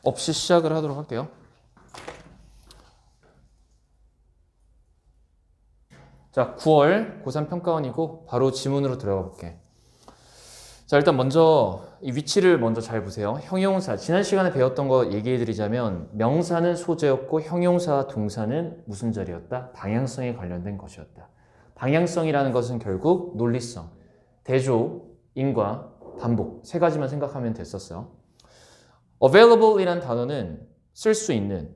없이 시작을 하도록 할게요. 자, 9월 고3 평가원이고 바로 지문으로 들어가 볼게. 자, 일단 먼저 이 위치를 먼저 잘 보세요. 형용사, 지난 시간에 배웠던 거 얘기해 드리자면 명사는 소재였고 형용사와 동사는 무슨 자리였다? 방향성에 관련된 것이었다. 방향성이라는 것은 결국 논리성, 대조, 인과, 반복 세 가지만 생각하면 됐었어요. available이란 단어는 쓸 수 있는,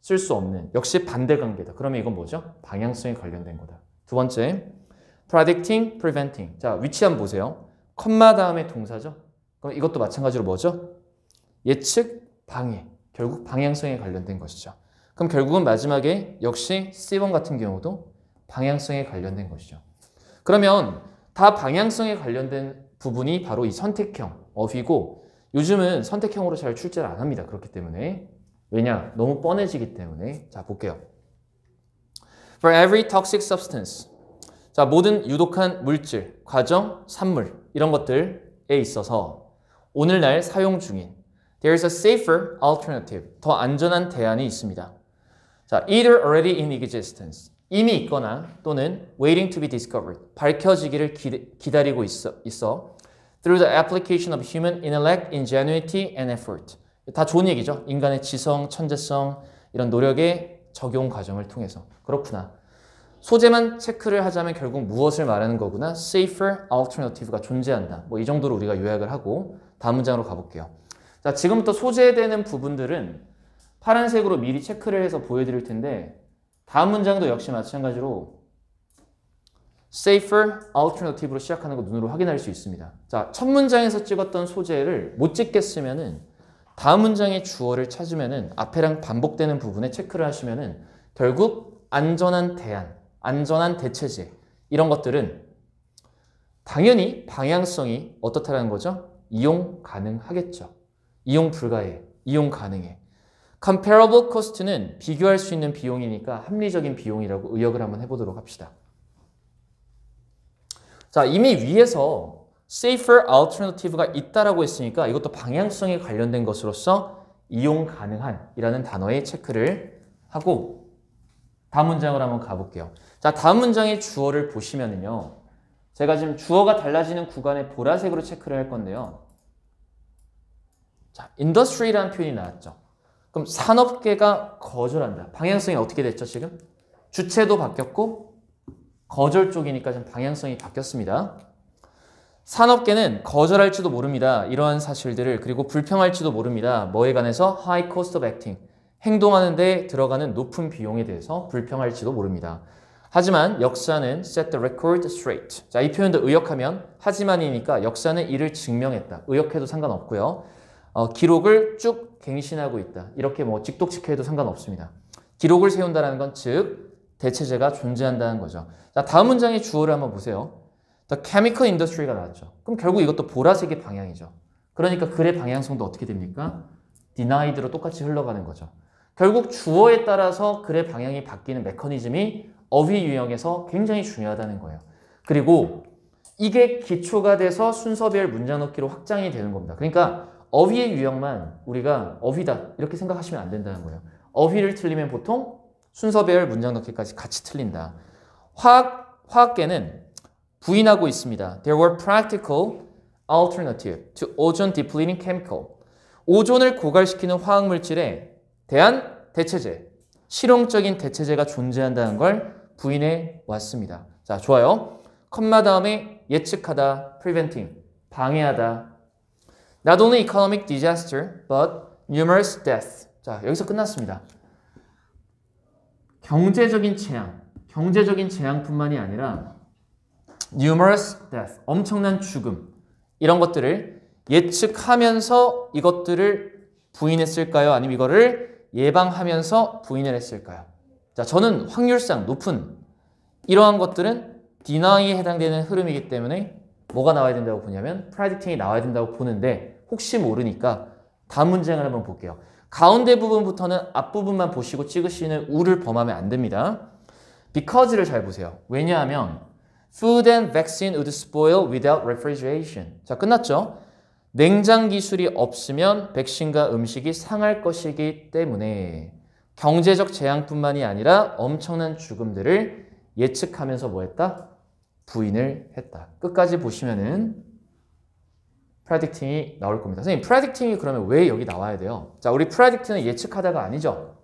쓸 수 없는, 역시 반대관계다. 그러면 이건 뭐죠? 방향성에 관련된 거다. 두 번째, predicting, preventing. 자, 위치 한번 보세요. 컴마 다음에 동사죠? 그럼 이것도 마찬가지로 뭐죠? 예측, 방해. 결국 방향성에 관련된 것이죠. 그럼 결국은 마지막에 역시 C번 같은 경우도 방향성에 관련된 것이죠. 그러면 다 방향성에 관련된 부분이 바로 이 선택형, of이고 요즘은 선택형으로 잘 출제를 안 합니다. 그렇기 때문에. 왜냐? 너무 뻔해지기 때문에. 자, 볼게요. For every toxic substance. 자, 모든 유독한 물질, 과정, 산물 이런 것들에 있어서 오늘날 사용 중인 There is a safer alternative. 더 안전한 대안이 있습니다. 자, either already in existence. 이미 있거나 또는 waiting to be discovered. 밝혀지기를 기다리고 있어. Through the application of human intellect, ingenuity, and effort. 다 좋은 얘기죠. 인간의 지성, 천재성, 이런 노력의 적용 과정을 통해서. 그렇구나. 소재만 체크를 하자면 결국 무엇을 말하는 거구나? Safer alternative가 존재한다. 뭐 이 정도로 우리가 요약을 하고 다음 문장으로 가볼게요. 자, 지금부터 소재되는 부분들은 파란색으로 미리 체크를 해서 보여드릴 텐데 다음 문장도 역시 마찬가지로 safer alternative로 시작하는 거 눈으로 확인할 수 있습니다. 자, 첫 문장에서 찍었던 소재를 못 찍겠으면은 다음 문장의 주어를 찾으면은 앞에랑 반복되는 부분에 체크를 하시면은 결국 안전한 대안, 안전한 대체제 이런 것들은 당연히 방향성이 어떻다라는 거죠? 이용 가능하겠죠. 이용 불가해, 이용 가능해. comparable cost는 비교할 수 있는 비용이니까 합리적인 비용이라고 의역을 한번 해보도록 합시다. 자, 이미 위에서 safer alternative가 있다라고 했으니까 이것도 방향성에 관련된 것으로서 이용 가능한 이라는 단어에 체크를 하고 다음 문장을 한번 가볼게요. 자, 다음 문장의 주어를 보시면은요. 제가 지금 주어가 달라지는 구간에 보라색으로 체크를 할 건데요. 자, industry라는 표현이 나왔죠. 그럼 산업계가 거절한다. 방향성이 어떻게 됐죠, 지금? 주체도 바뀌었고 거절 쪽이니까 지금 방향성이 바뀌었습니다. 산업계는 거절할지도 모릅니다. 이러한 사실들을. 그리고 불평할지도 모릅니다. 뭐에 관해서? High cost of acting. 행동하는 데 들어가는 높은 비용에 대해서 불평할지도 모릅니다. 하지만 역사는 set the record straight. 자, 이 표현도 의역하면 하지만이니까 역사는 이를 증명했다. 의역해도 상관없고요. 기록을 쭉 갱신하고 있다. 이렇게 뭐 직독직해도 상관없습니다. 기록을 세운다는 건 즉 대체제가 존재한다는 거죠. 자, 다음 문장의 주어를 한번 보세요. The chemical industry가 나왔죠. 그럼 결국 이것도 보라색의 방향이죠. 그러니까 글의 방향성도 어떻게 됩니까? denied로 똑같이 흘러가는 거죠. 결국 주어에 따라서 글의 방향이 바뀌는 메커니즘이 어휘 유형에서 굉장히 중요하다는 거예요. 그리고 이게 기초가 돼서 순서별 문장 넣기로 확장이 되는 겁니다. 그러니까 어휘의 유형만 우리가 어휘다 이렇게 생각하시면 안 된다는 거예요. 어휘를 틀리면 보통 순서별 문장 넣기까지 같이 틀린다. 화학계는 부인하고 있습니다. There were practical alternative to ozone depleting chemical. 오존을 고갈시키는 화학물질에 대한 대체제, 실용적인 대체제가 존재한다는 걸 부인해 왔습니다. 자, 좋아요. 컴마 다음에 예측하다, preventing, 방해하다. Not only economic disaster, but numerous deaths. 자, 여기서 끝났습니다. 경제적인 재앙뿐만이 아니라 numerous deaths, 엄청난 죽음. 이런 것들을 예측하면서 이것들을 부인했을까요? 아니면 이거를 예방하면서 부인을 했을까요? 자, 저는 확률상 높은 이러한 것들은 deny에 해당되는 흐름이기 때문에 뭐가 나와야 된다고 보냐면 predicting이 나와야 된다고 보는데 혹시 모르니까 다음 문장을 한번 볼게요. 가운데 부분부터는 앞부분만 보시고 찍으시는 우를 범하면 안 됩니다. because를 잘 보세요. 왜냐하면 food and vaccine would spoil without refrigeration. 자, 끝났죠? 냉장 기술이 없으면 백신과 음식이 상할 것이기 때문에 경제적 재앙뿐만이 아니라 엄청난 죽음들을 예측하면서 뭐 했다? 부인을 했다. 끝까지 보시면은 predicting이 나올 겁니다. 선생님, predicting이 그러면 왜 여기 나와야 돼요? 자, 우리 predict는 예측하다가 아니죠.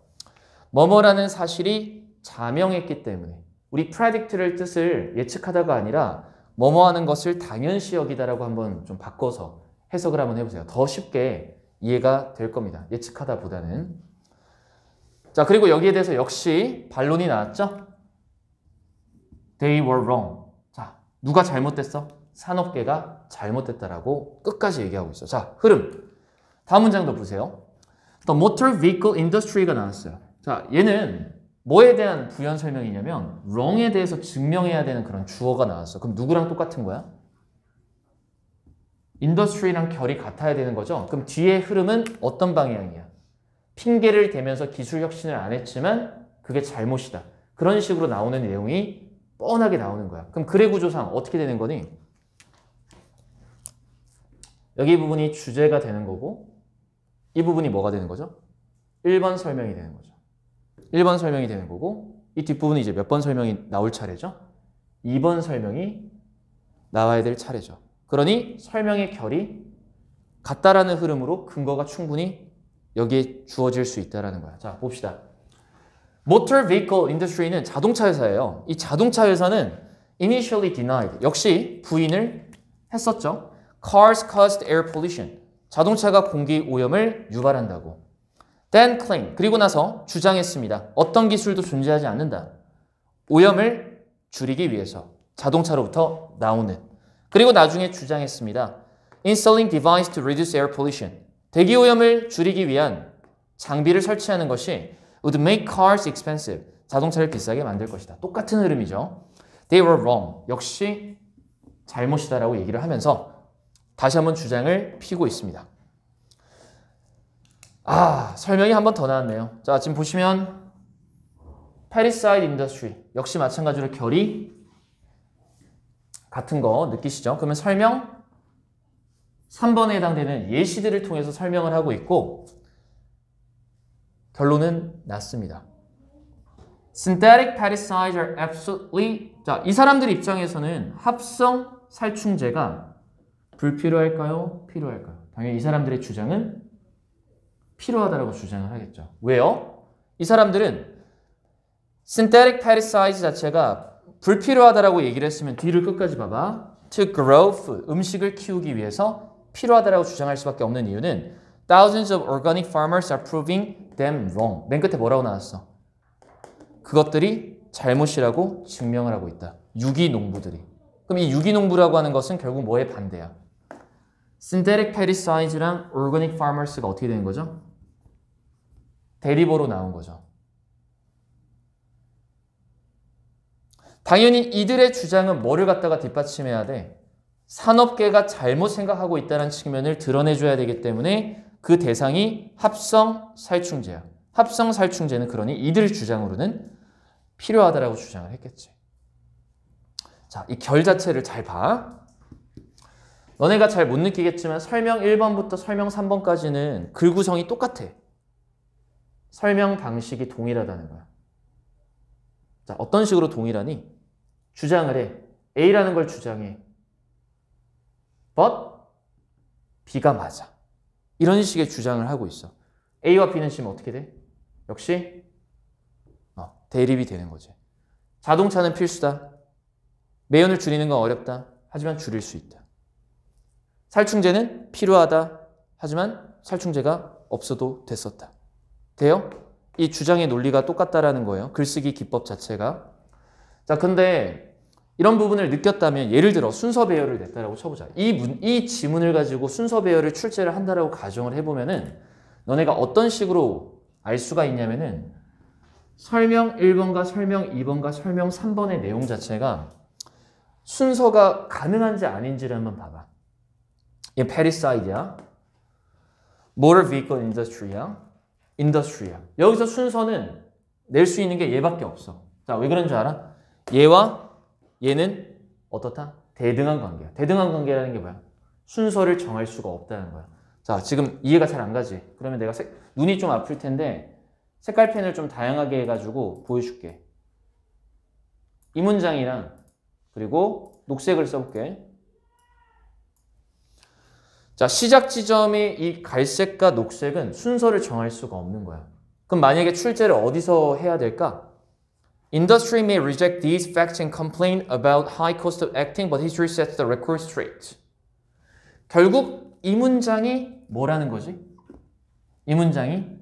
뭐뭐라는 사실이 자명했기 때문에 우리 predict를 뜻을 예측하다가 아니라 뭐뭐 하는 것을 당연시 여기다라고 한번 좀 바꿔서 해석을 한번 해보세요. 더 쉽게 이해가 될 겁니다. 예측하다 보다는. 자, 그리고 여기에 대해서 역시 반론이 나왔죠? They were wrong. 자, 누가 잘못됐어? 산업계가 잘못됐다라고 끝까지 얘기하고 있어. 자, 흐름. 다음 문장도 보세요. The motor vehicle industry가 나왔어요. 자, 얘는 뭐에 대한 부연 설명이냐면 wrong에 대해서 증명해야 되는 그런 주어가 나왔어. 그럼 누구랑 똑같은 거야? industry랑 결이 같아야 되는 거죠. 그럼 뒤에 흐름은 어떤 방향이야? 핑계를 대면서 기술 혁신을 안 했지만 그게 잘못이다. 그런 식으로 나오는 내용이 뻔하게 나오는 거야. 그럼 글의 구조상 어떻게 되는 거니? 여기 부분이 주제가 되는 거고 이 부분이 뭐가 되는 거죠? 1번 설명이 되는 거죠. 1번 설명이 되는 거고 이 뒷부분이 이제 몇 번 설명이 나올 차례죠? 2번 설명이 나와야 될 차례죠. 그러니 설명의 결이 같다라는 흐름으로 근거가 충분히 여기에 주어질 수 있다는 거야. 자, 봅시다. Motor Vehicle Industry는 자동차 회사예요. 이 자동차 회사는 initially denied, 역시 부인을 했었죠. Cars caused air pollution, 자동차가 공기 오염을 유발한다고. Then claim, 그리고 나서 주장했습니다. 어떤 기술도 존재하지 않는다. 오염을 줄이기 위해서 자동차로부터 나오는. 그리고 나중에 주장했습니다. Installing device to reduce air pollution, 대기 오염을 줄이기 위한 장비를 설치하는 것이 would make cars expensive, 자동차를 비싸게 만들 것이다. 똑같은 흐름이죠. They were wrong, 역시 잘못이다라고 얘기를 하면서 다시 한번 주장을 피고 있습니다. 설명이 한 번 더 나왔네요. 자, 지금 보시면 Parasite Industry, 역시 마찬가지로 결이 같은 거 느끼시죠? 그러면 설명 3번에 해당되는 예시들을 통해서 설명을 하고 있고 결론은 났습니다. Synthetic pesticides are absolutely, 자, 이 사람들 입장에서는 합성 살충제가 불필요할까요? 필요할까요? 당연히 이 사람들의 주장은 필요하다라고 주장을 하겠죠. 왜요? 이 사람들은 synthetic pesticides 자체가 불필요하다라고 얘기를 했으면 뒤를 끝까지 봐봐. To grow food, 음식을 키우기 위해서 필요하다라고 주장할 수밖에 없는 이유는 thousands of organic farmers are proving them wrong. 맨 끝에 뭐라고 나왔어? 그것들이 잘못이라고 증명을 하고 있다. 유기농부들이. 그럼 이 유기농부라고 하는 것은 결국 뭐의 반대야? synthetic pesticides랑 organic farmers가 어떻게 되는 거죠? 대립어로 나온 거죠. 당연히 이들의 주장은 뭐를 갖다가 뒷받침해야 돼? 산업계가 잘못 생각하고 있다는 측면을 드러내줘야 되기 때문에 그 대상이 합성 살충제야. 합성 살충제는 그러니 이들 주장으로는 필요하다라고 주장을 했겠지. 자, 이 결 자체를 잘 봐. 너네가 잘 못 느끼겠지만 설명 1번부터 설명 3번까지는 글 구성이 똑같아. 설명 방식이 동일하다는 거야. 자, 어떤 식으로 동일하니? 주장을 해. A라는 걸 주장해. But B가 맞아. 이런 식의 주장을 하고 있어. A와 B는 지금 어떻게 돼? 역시 대립이 되는 거지. 자동차는 필수다. 매연을 줄이는 건 어렵다. 하지만 줄일 수 있다. 살충제는 필요하다. 하지만 살충제가 없어도 됐었다. 돼요? 이 주장의 논리가 똑같다라는 거예요. 글쓰기 기법 자체가. 자, 근데 이런 부분을 느꼈다면 예를 들어 순서 배열을 냈다라고 쳐보자. 이 지문을 가지고 순서 배열을 출제를 한다라고 가정을 해보면은 너네가 어떤 식으로 알 수가 있냐면은 설명 1번과 설명 2번과 설명 3번의 내용 자체가 순서가 가능한지 아닌지를 한번 봐봐. 이게 pesticide야. Motor Vehicle Industry야. 여기서 순서는 낼 수 있는 게 얘밖에 없어. 자, 왜 그런 줄 알아? 얘와 얘는 어떻다? 대등한 관계야. 대등한 관계라는 게 뭐야? 순서를 정할 수가 없다는 거야. 자, 지금 이해가 잘 안 가지? 그러면 내가 눈이 좀 아플 텐데 색깔펜을 좀 다양하게 해가지고 보여줄게. 이 문장이랑 그리고 녹색을 써볼게. 자, 시작 지점이 이 갈색과 녹색은 순서를 정할 수가 없는 거야. 그럼 만약에 출제를 어디서 해야 될까? Industry may reject these facts and complain about high cost of acting, but history sets the record straight. 결국 이 문장이 뭐라는 거지? 이 문장이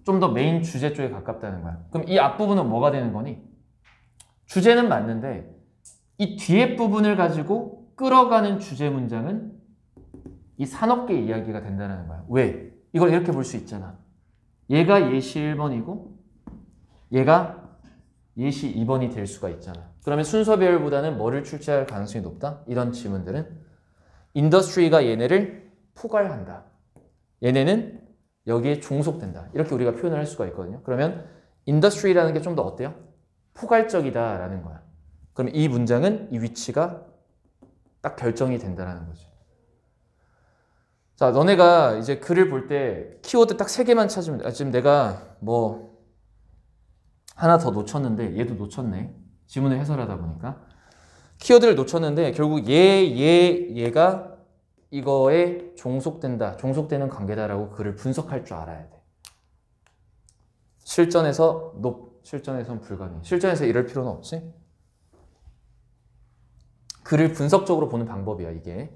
좀 더 메인 주제 쪽에 가깝다는 거야. 그럼 이 앞부분은 뭐가 되는 거니? 주제는 맞는데 이 뒤에 부분을 가지고 끌어가는 주제 문장은 이 산업계 이야기가 된다는 거야. 왜? 이걸 이렇게 볼 수 있잖아. 얘가 예시 1번이고 얘가 예시 2번이 될 수가 있잖아. 그러면 순서별보다는 뭐를 출제할 가능성이 높다? 이런 지문들은 인더스트리가 얘네를 포괄한다. 얘네는 여기에 종속된다. 이렇게 우리가 표현을 할 수가 있거든요. 그러면 인더스트리라는 게 좀 더 어때요? 포괄적이다라는 거야. 그럼 이 문장은 이 위치가 딱 결정이 된다라는 거지. 자, 너네가 이제 글을 볼 때 키워드 딱 3개만 찾으면 돼. 지금 내가 뭐 하나 더 놓쳤는데 얘도 놓쳤네. 지문을 해설하다 보니까. 키워드를 놓쳤는데 결국 얘가 이거에 종속된다. 종속되는 관계다라고 글을 분석할 줄 알아야 돼. 실전에서 실전에선 불가능. 실전에서 이럴 필요는 없지. 글을 분석적으로 보는 방법이야, 이게.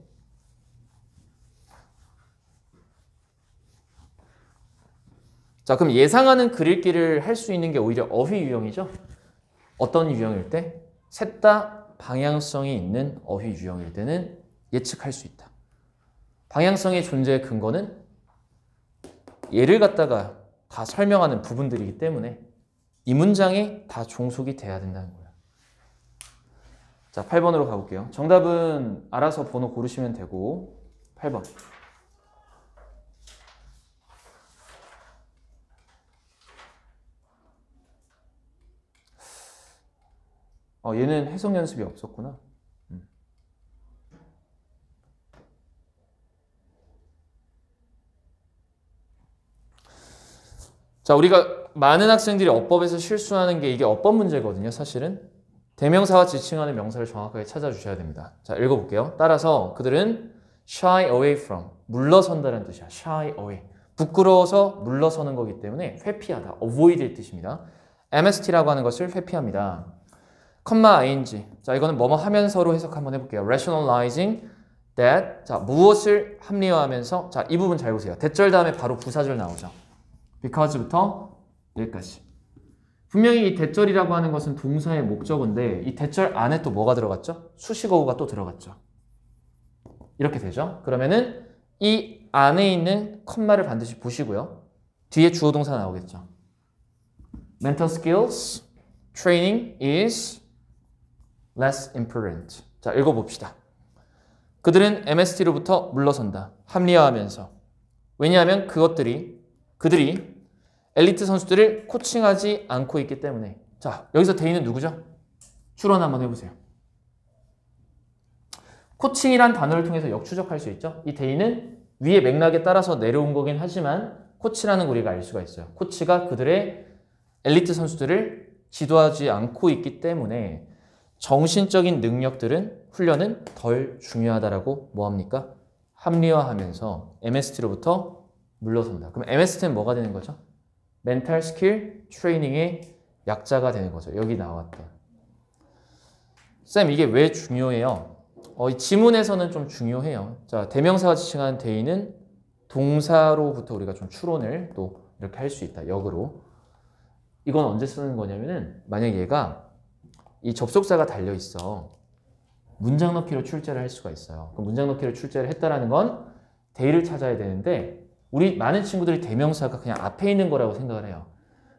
자, 그럼 예상하는 글 읽기를 할 수 있는 게 오히려 어휘 유형이죠. 어떤 유형일 때? 셋 다 방향성이 있는 어휘 유형일 때는 예측할 수 있다. 방향성의 존재의 근거는 얘를 갖다가 다 설명하는 부분들이기 때문에 이 문장에 다 종속이 돼야 된다는 거야. 자, 8번으로 가볼게요. 정답은 알아서 번호 고르시면 되고 8번. 얘는 해석 연습이 없었구나. 자, 우리가 많은 학생들이 어법에서 실수하는 게 이게 어법 문제거든요, 사실은. 대명사와 지칭하는 명사를 정확하게 찾아주셔야 됩니다. 자, 읽어볼게요. 따라서 그들은 shy away from, 물러선다는 뜻이야. shy away. 부끄러워서 물러서는 거기 때문에 회피하다, avoid의 뜻입니다. MST라고 하는 것을 회피합니다. 컴마 ing. 자, 이거는 뭐뭐 하면서로 해석 한번 해볼게요. rationalizing that. 자, 무엇을 합리화하면서. 자, 이 부분 잘 보세요. 대절 다음에 바로 부사절 나오죠. because부터 여기까지. 분명히 이 대절이라고 하는 것은 동사의 목적어인데 이 대절 안에 또 뭐가 들어갔죠? 수식어구가 또 들어갔죠. 이렇게 되죠. 그러면은 이 안에 있는 컴마를 반드시 보시고요. 뒤에 주어 동사 나오겠죠. Mental skills training is less important. 자, 읽어봅시다. 그들은 MST로부터 물러선다. 합리화하면서. 왜냐하면 그들이 엘리트 선수들을 코칭하지 않고 있기 때문에. 자, 여기서 대인은 누구죠? 추론 한번 해보세요. 코칭이란 단어를 통해서 역추적할 수 있죠. 이 대인은 위의 맥락에 따라서 내려온 거긴 하지만 코치라는 걸 우리가 알 수가 있어요. 코치가 그들의 엘리트 선수들을 지도하지 않고 있기 때문에 정신적인 능력들은 훈련은 덜 중요하다라고 뭐합니까? 합리화하면서 MST로부터 물러선다. 그럼 MST는 뭐가 되는 거죠? 멘탈 스킬 트레이닝의 약자가 되는 거죠. 여기 나왔던. 쌤, 이게 왜 중요해요? 이 지문에서는 좀 중요해요. 자, 대명사가 지칭하는 대의는 동사로부터 우리가 좀 추론을 또 이렇게 할 수 있다. 역으로. 이건 언제 쓰는 거냐면은 만약 얘가 이 접속사가 달려 있어. 문장 넣기로 출제를 할 수가 있어요. 그럼 문장 넣기로 출제를 했다라는 건 대의를 찾아야 되는데 우리 많은 친구들이 대명사가 그냥 앞에 있는 거라고 생각을 해요.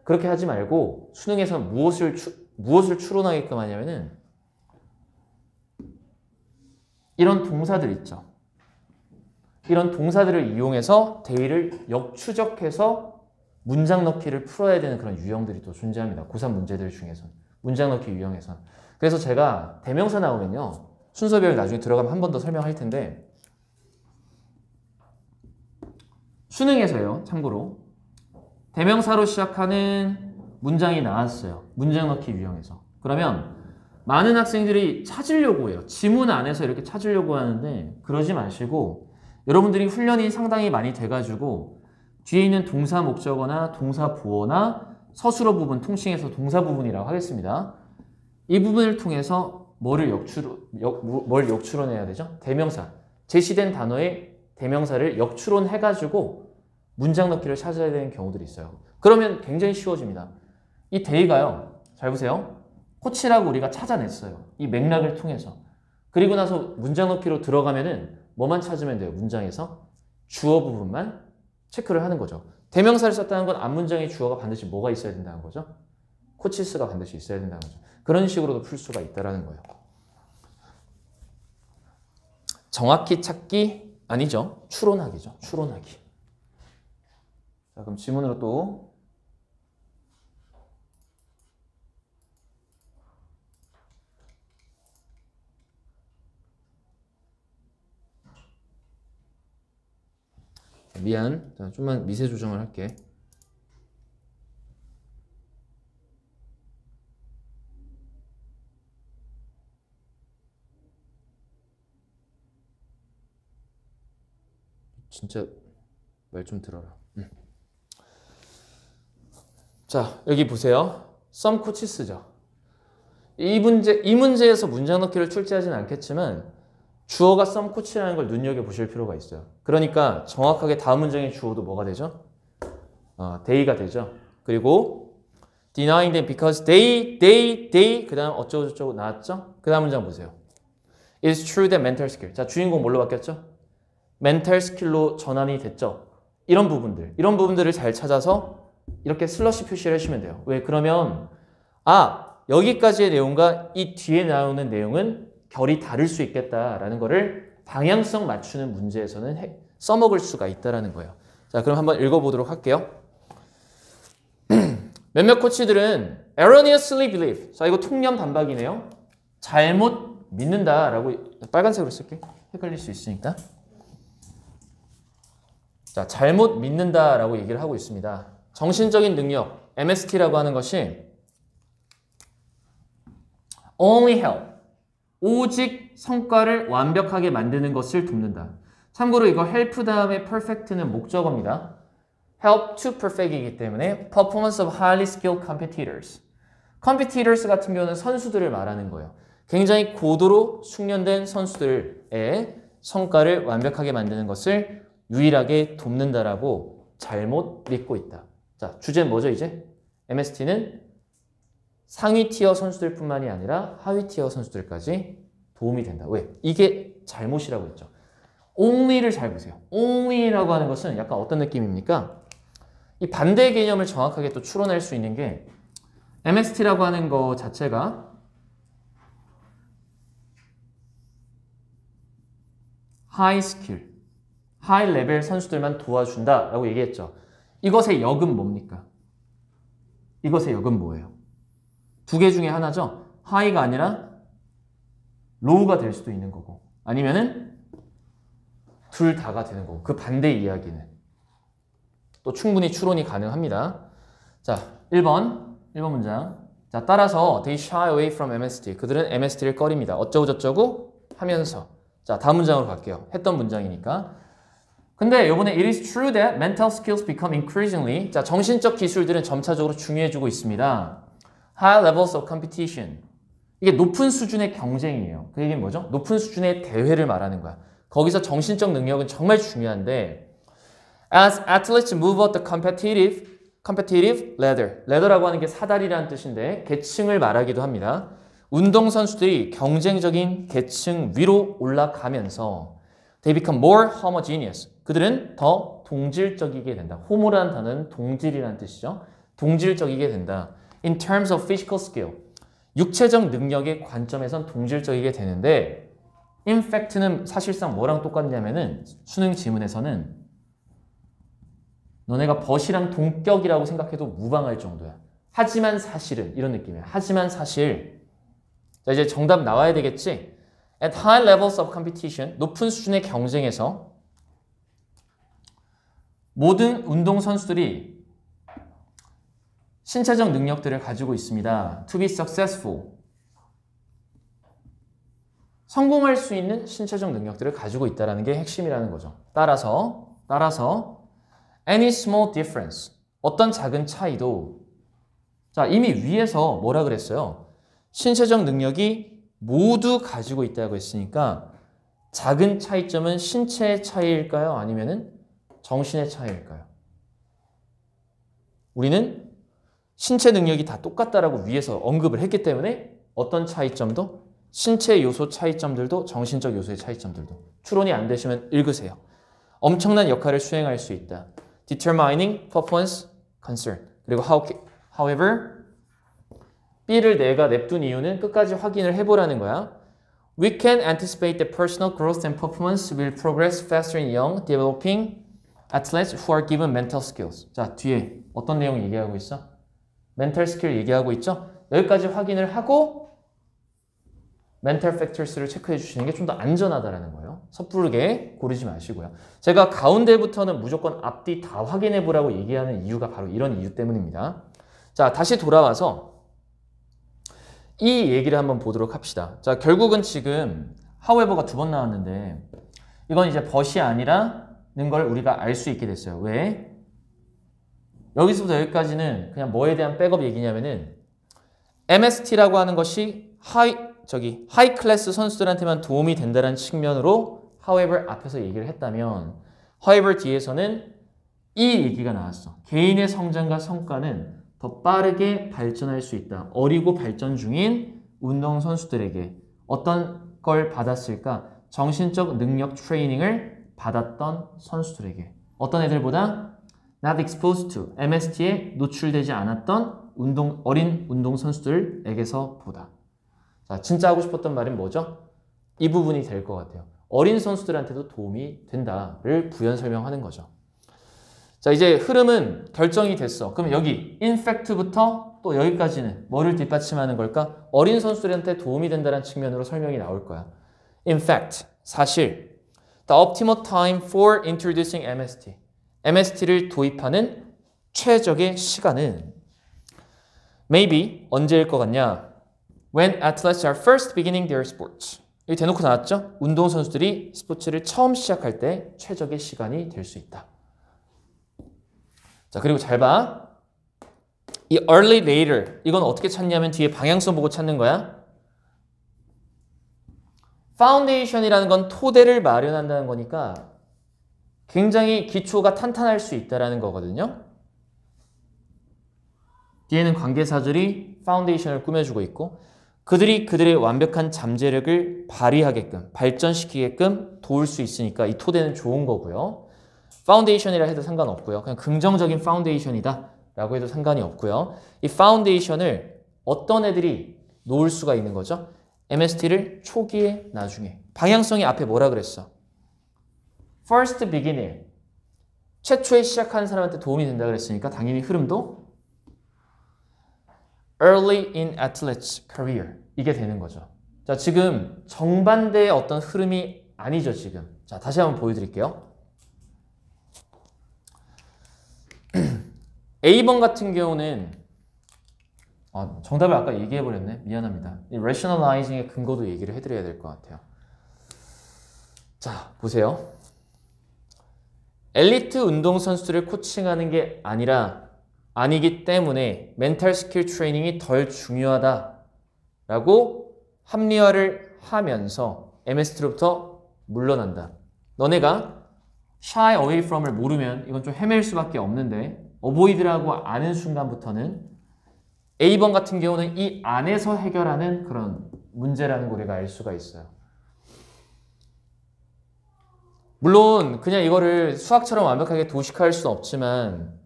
그렇게 하지 말고 수능에서는 무엇을 추론하게끔 하냐면은 이런 동사들 있죠. 이런 동사들을 이용해서 대의를 역추적해서 문장 넣기를 풀어야 되는 그런 유형들이 또 존재합니다. 고3 문제들 중에서. 문장 넣기 유형에서. 그래서 제가 대명사 나오면요. 순서별 나중에 들어가면 한 번 더 설명할 텐데 수능에서요. 참고로 대명사로 시작하는 문장이 나왔어요. 문장 넣기 유형에서. 그러면 많은 학생들이 찾으려고 해요. 지문 안에서 이렇게 찾으려고 하는데 그러지 마시고 여러분들이 훈련이 상당히 많이 돼가지고 뒤에 있는 동사 목적어나 동사 보어나 서술어 부분, 통칭해서 동사 부분이라고 하겠습니다. 이 부분을 통해서 뭘 역추론해야 되죠? 대명사. 제시된 단어의 대명사를 역추론해가지고 문장 넣기를 찾아야 되는 경우들이 있어요. 그러면 굉장히 쉬워집니다. 이 데이가요. 잘 보세요. 코치라고 우리가 찾아냈어요. 이 맥락을 통해서. 그리고 나서 문장 넣기로 들어가면은 뭐만 찾으면 돼요? 문장에서 주어 부분만 체크를 하는 거죠. 대명사를 썼다는 건 앞문장의 주어가 반드시 뭐가 있어야 된다는 거죠? 코치스가 반드시 있어야 된다는 거죠. 그런 식으로도 풀 수가 있다는 거예요. 정확히 찾기 아니죠. 추론하기죠. 추론하기. 자, 그럼 지문으로 또 미안. 자, 좀만 미세 조정을 할게. 진짜 말 좀 들어라. 자, 여기 보세요. some coaches죠. 이 문제에서 문장 넣기를 출제하진 않겠지만 주어가 some coach라는 걸 눈여겨보실 필요가 있어요. 그러니까 정확하게 다음 문장의 주어도 뭐가 되죠? they가 되죠. 그리고 denying them because they 그 다음 어쩌고저쩌고 나왔죠? 그 다음 문장 보세요. It's true that mental skill. 자, 주인공 뭘로 바뀌었죠? mental skill로 전환이 됐죠. 이런 부분들을 잘 찾아서 이렇게 슬러시 표시를 해주시면 돼요. 왜? 그러면 여기까지의 내용과 이 뒤에 나오는 내용은 결이 다를 수 있겠다라는 거를 방향성 맞추는 문제에서는 써먹을 수가 있다는 거예요. 자, 그럼 한번 읽어보도록 할게요. 몇몇 코치들은 erroneously believe. 자, 이거 통념 반박이네요. 잘못 믿는다라고 빨간색으로 쓸게. 헷갈릴 수 있으니까. 자, 잘못 믿는다라고 얘기를 하고 있습니다. 정신적인 능력, MST라고 하는 것이 only help, 오직 성과를 완벽하게 만드는 것을 돕는다. 참고로 이거 help 다음에 perfect는 목적어입니다. help to perfect이기 때문에 performance of highly skilled competitors. competitors 같은 경우는 선수들을 말하는 거예요. 굉장히 고도로 숙련된 선수들의 성과를 완벽하게 만드는 것을 유일하게 돕는다라고 잘못 믿고 있다. 자, 주제는 뭐죠 이제? MST는 상위 티어 선수들 뿐만이 아니라 하위 티어 선수들까지 도움이 된다. 왜? 이게 잘못이라고 했죠. only를 잘 보세요. only라고 하는 것은 약간 어떤 느낌입니까? 이 반대 개념을 정확하게 또 추론할 수 있는 게 MST라고 하는 거 자체가 high skill, high level 선수들만 도와준다라고 얘기했죠. 이것의 역은 뭡니까? 이것의 역은 뭐예요? 두 개 중에 하나죠. high가 아니라 low가 될 수도 있는 거고 아니면은 둘 다가 되는 거고 그 반대 이야기는 또 충분히 추론이 가능합니다. 자, 1번 문장. 자, 따라서 they shy away from MST. 그들은 MST를 꺼립니다. 어쩌고저쩌고 하면서. 자, 다음 문장으로 갈게요. 했던 문장이니까. 근데 이번에 it is true that mental skills become increasingly. 자, 정신적 기술들은 점차적으로 중요해지고 있습니다. High levels of competition. 이게 높은 수준의 경쟁이에요. 그 얘기는 뭐죠? 높은 수준의 대회를 말하는 거야. 거기서 정신적 능력은 정말 중요한데 As athletes move up the competitive ladder. ladder라고 하는 게 사다리라는 뜻인데 계층을 말하기도 합니다. 운동선수들이 경쟁적인 계층 위로 올라가면서 they become more homogeneous. 그들은 더 동질적이게 된다. homo라는 단어는 동질이라는 뜻이죠. 동질적이게 된다. In terms of physical skill. 육체적 능력의 관점에선 동질적이게 되는데 in fact는 사실상 뭐랑 똑같냐면은 수능 지문에서는 너네가 벗이랑 동격이라고 생각해도 무방할 정도야. 하지만 사실은 이런 느낌이야. 하지만 사실. 자, 이제 정답 나와야 되겠지? At high levels of competition, 높은 수준의 경쟁에서 모든 운동선수들이 신체적 능력들을 가지고 있습니다. To be successful. 성공할 수 있는 신체적 능력들을 가지고 있다는 게 핵심이라는 거죠. 따라서 any small difference. 어떤 작은 차이도 자, 이미 위에서 뭐라 그랬어요? 신체적 능력이 모두 가지고 있다고 했으니까 작은 차이점은 신체의 차이일까요? 아니면은 정신의 차이일까요? 우리는 신체 능력이 다 똑같다라고 위에서 언급을 했기 때문에 어떤 차이점도 신체 요소 차이점들도 정신적 요소의 차이점들도 추론이 안 되시면 읽으세요. 엄청난 역할을 수행할 수 있다. Determining performance concern. 그리고 however B를 내가 냅둔 이유는 끝까지 확인을 해보라는 거야. We can anticipate that personal growth and performance will progress faster in young, developing athletes who are given mental skills. 자, 뒤에 어떤 내용 얘기하고 있어? mental skill 얘기하고 있죠? 여기까지 확인을 하고 mental factors를 체크해 주시는 게 좀 더 안전하다라는 거예요. 섣부르게 고르지 마시고요. 제가 가운데부터는 무조건 앞뒤 다 확인해 보라고 얘기하는 이유가 바로 이런 이유 때문입니다. 자, 다시 돌아와서 이 얘기를 한번 보도록 합시다. 자, 결국은 지금 however가 2번 나왔는데 이건 이제 but이 아니라는 걸 우리가 알 수 있게 됐어요. 왜? 여기서부터 여기까지는 그냥 뭐에 대한 백업 얘기냐면은 MST라고 하는 것이 하이 클래스 선수들한테만 도움이 된다는 측면으로 however 앞에서 얘기를 했다면 however 뒤에서는 이 얘기가 나왔어. 개인의 성장과 성과는 더 빠르게 발전할 수 있다. 어리고 발전 중인 운동선수들에게 어떤 걸 받았을까? 정신적 능력 트레이닝을 받았던 선수들에게. 어떤 애들보다 not exposed to, MST에 노출되지 않았던 어린 운동선수들에게서 보다. 자, 진짜 하고 싶었던 말은 뭐죠? 이 부분이 될 것 같아요. 어린 선수들한테도 도움이 된다를 부연 설명하는 거죠. 자, 이제 흐름은 결정이 됐어. 그럼 여기 in fact부터 또 여기까지는 뭐를 뒷받침하는 걸까? 어린 선수들한테 도움이 된다는 측면으로 설명이 나올 거야. In fact, 사실 the optimal time for introducing MST. MST를 도입하는 최적의 시간은 maybe 언제일 것 같냐? When athletes are first beginning their sports. 여기 대놓고 나왔죠? 운동선수들이 스포츠를 처음 시작할 때 최적의 시간이 될 수 있다. 자, 그리고 잘 봐. 이 early, later 이건 어떻게 찾냐면 뒤에 방향성 보고 찾는 거야. 파운데이션이라는 건 토대를 마련한다는 거니까 굉장히 기초가 탄탄할 수 있다는 거거든요. 뒤에는 관계사들이 파운데이션을 꾸며주고 있고 그들이 그들의 완벽한 잠재력을 발휘하게끔 발전시키게끔 도울 수 있으니까 이 토대는 좋은 거고요. 파운데이션이라 해도 상관없고요. 그냥 긍정적인 파운데이션이다 라고 해도 상관이 없고요. 이 파운데이션을 어떤 애들이 놓을 수가 있는 거죠? MST를 초기에 나중에. 방향성이 앞에 뭐라 그랬어? First beginner. 최초에 시작하는 사람한테 도움이 된다 그랬으니까 당연히 흐름도 early in athlete's career. 이게 되는 거죠. 자, 지금 정반대의 어떤 흐름이 아니죠, 지금. 자, 다시 한번 보여드릴게요. A번 같은 경우는 정답을 아까 얘기해버렸네. 미안합니다. 이 rationalizing의 근거도 얘기를 해드려야 될 것 같아요. 자, 보세요. 엘리트 운동선수들을 코칭하는 게 아니기 때문에 멘탈 스킬 트레이닝이 덜 중요하다라고 합리화를 하면서 MST로부터 물러난다. 너네가 shy away from을 모르면 이건 좀 헤맬 수밖에 없는데 avoid라고 아는 순간부터는 A번 같은 경우는 이 안에서 해결하는 그런 문제라는 걸 우리가 알 수가 있어요. 물론 그냥 이거를 수학처럼 완벽하게 도식화할 수는 없지만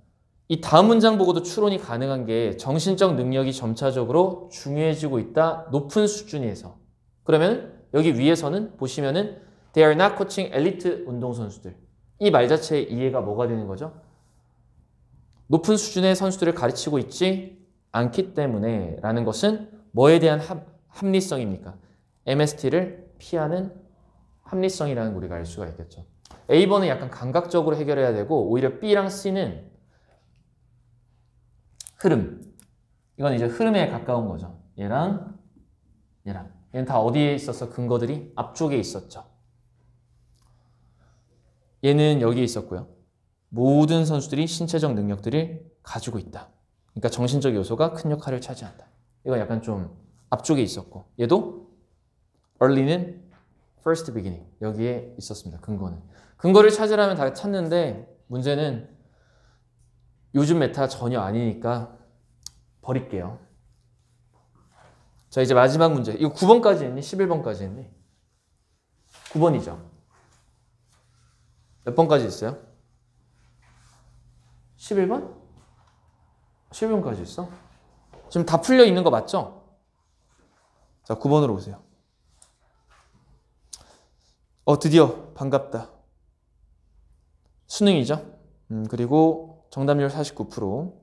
이 다음 문장 보고도 추론이 가능한 게 정신적 능력이 점차적으로 중요해지고 있다. 높은 수준에서. 그러면 여기 위에서는 보시면은 They are not coaching 엘리트 운동선수들. 이 말 자체의 이해가 뭐가 되는 거죠? 높은 수준의 선수들을 가르치고 있지 않기 때문에 라는 것은 뭐에 대한 합리성입니까? MST를 피하는 합리성이라는 걸 우리가 알 수가 있겠죠. A번은 약간 감각적으로 해결해야 되고 오히려 B랑 C는 흐름. 이건 이제 흐름에 가까운 거죠. 얘랑 얘는 다 어디에 있어서 근거들이 앞쪽에 있었죠. 얘는 여기에 있었고요. 모든 선수들이 신체적 능력들을 가지고 있다. 그러니까 정신적 요소가 큰 역할을 차지한다. 이건 약간 좀 앞쪽에 있었고 얘도 early는 first beginning 여기에 있었습니다. 근거는. 근거를 찾으려면 다 찾는데 문제는 요즘 메타 전혀 아니니까 버릴게요. 자 이제 마지막 문제. 이거 9번까지 했니? 11번까지 했니? 9번이죠. 몇 번까지 있어요? 11번? 11번까지 있어? 지금 다 풀려 있는 거 맞죠? 자 9번으로 오세요. 드디어 반갑다. 수능이죠? 그리고 정답률 49%.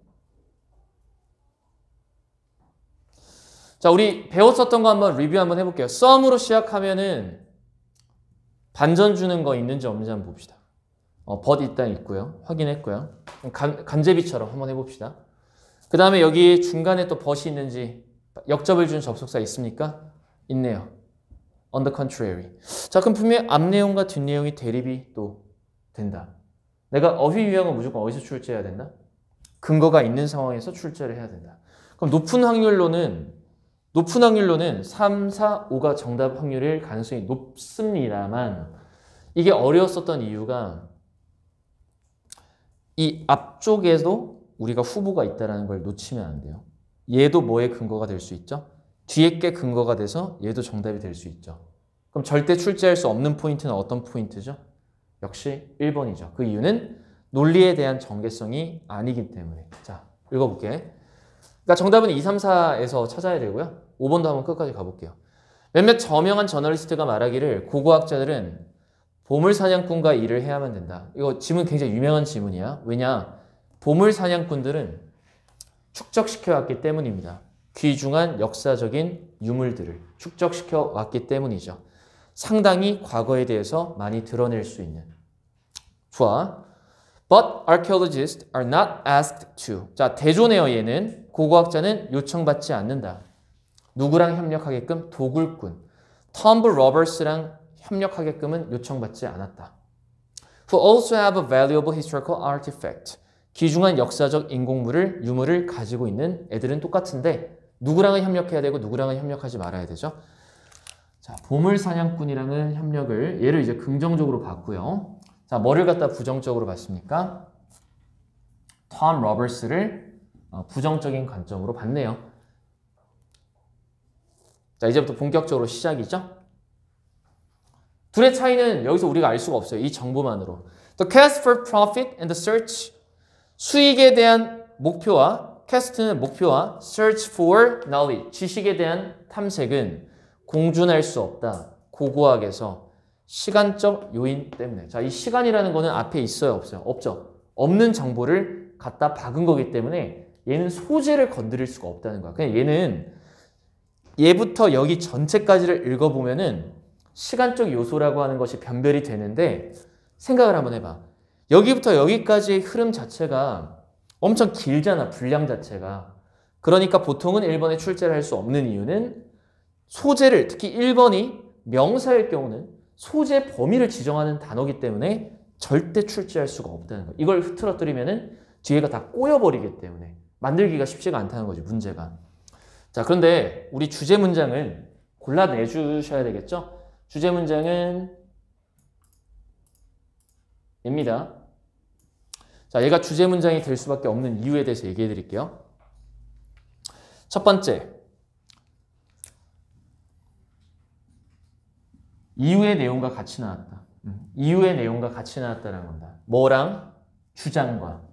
자, 우리 배웠었던 거 한번 리뷰 한번 해볼게요. 썸으로 시작하면은 반전 주는 거 있는지 없는지 한번 봅시다. but 일단 있고요. 확인했고요. 간제비처럼 한번 해봅시다. 그 다음에 여기 중간에 또 but이 있는지 역접을 준 접속사 있습니까? 있네요. On the contrary. 자, 그럼 분명히 앞 내용과 뒷 내용이 대립이 또 된다. 내가 어휘 유형은 무조건 어디서 출제해야 된다? 근거가 있는 상황에서 출제를 해야 된다. 그럼 높은 확률로는 3, 4, 5가 정답 확률일 가능성이 높습니다만 이게 어려웠었던 이유가 이 앞쪽에도 우리가 후보가 있다는 걸 놓치면 안 돼요. 얘도 뭐의 근거가 될 수 있죠? 뒤에 게 근거가 돼서 얘도 정답이 될 수 있죠. 그럼 절대 출제할 수 없는 포인트는 어떤 포인트죠? 역시 1번이죠. 그 이유는 논리에 대한 전개성이 아니기 때문에. 자, 읽어볼게. 그러니까 정답은 2, 3, 4에서 찾아야 되고요. 5번도 한번 끝까지 가볼게요. 몇몇 저명한 저널리스트가 말하기를 고고학자들은 보물사냥꾼과 일을 해야만 된다. 이거 지문 굉장히 유명한 지문이야. 왜냐? 보물사냥꾼들은 축적시켜 왔기 때문입니다. 귀중한 역사적인 유물들을 축적시켜 왔기 때문이죠. 상당히 과거에 대해서 많이 드러낼 수 있는. 좋아. But archaeologists are not asked to. 자, 대조네요, 얘는. 고고학자는 요청받지 않는다. 누구랑 협력하게끔? 도굴꾼. 톰브 로버스랑 협력하게끔은 요청받지 않았다. Who also have a valuable historical artifact. 귀중한 역사적 인공물을, 유물을 가지고 있는 애들은 똑같은데 누구랑은 협력해야 되고 누구랑은 협력하지 말아야 되죠. 자, 보물사냥꾼이랑은 협력을 얘를 이제 긍정적으로 봤고요. 자, 뭐를 갖다 부정적으로 봤습니까? 톰 로버스를 부정적인 관점으로 봤네요. 자, 이제부터 본격적으로 시작이죠. 둘의 차이는 여기서 우리가 알 수가 없어요. 이 정보만으로. The quest for profit and the search. 수익에 대한 목표와 퀘스트는 목표와 search for knowledge. 지식에 대한 탐색은 공존할 수 없다. 고고학에서 시간적 요인 때문에. 자, 이 시간이라는 거는 앞에 있어요, 없어요? 없죠. 없는 정보를 갖다 박은 거기 때문에 얘는 소재를 건드릴 수가 없다는 거야. 그냥 얘는 얘부터 여기 전체까지를 읽어보면은 시간적 요소라고 하는 것이 변별이 되는데 생각을 한번 해봐. 여기부터 여기까지의 흐름 자체가 엄청 길잖아, 분량 자체가. 그러니까 보통은 1번에 출제를 할 수 없는 이유는 소재를, 특히 1번이 명사일 경우는 소재 범위를 지정하는 단어이기 때문에 절대 출제할 수가 없다는 거예요. 이걸 흐트러뜨리면은 뒤에가 다 꼬여버리기 때문에 만들기가 쉽지가 않다는 거지, 문제가. 자, 그런데 우리 주제 문장을 골라내주셔야 되겠죠? 주제 문장은 입니다. 자, 얘가 주제 문장이 될 수밖에 없는 이유에 대해서 얘기해 드릴게요. 첫 번째, 이유의 내용과 같이 나왔다. 이유의 내용과 같이 나왔다는 겁니다. 뭐랑? 주장과.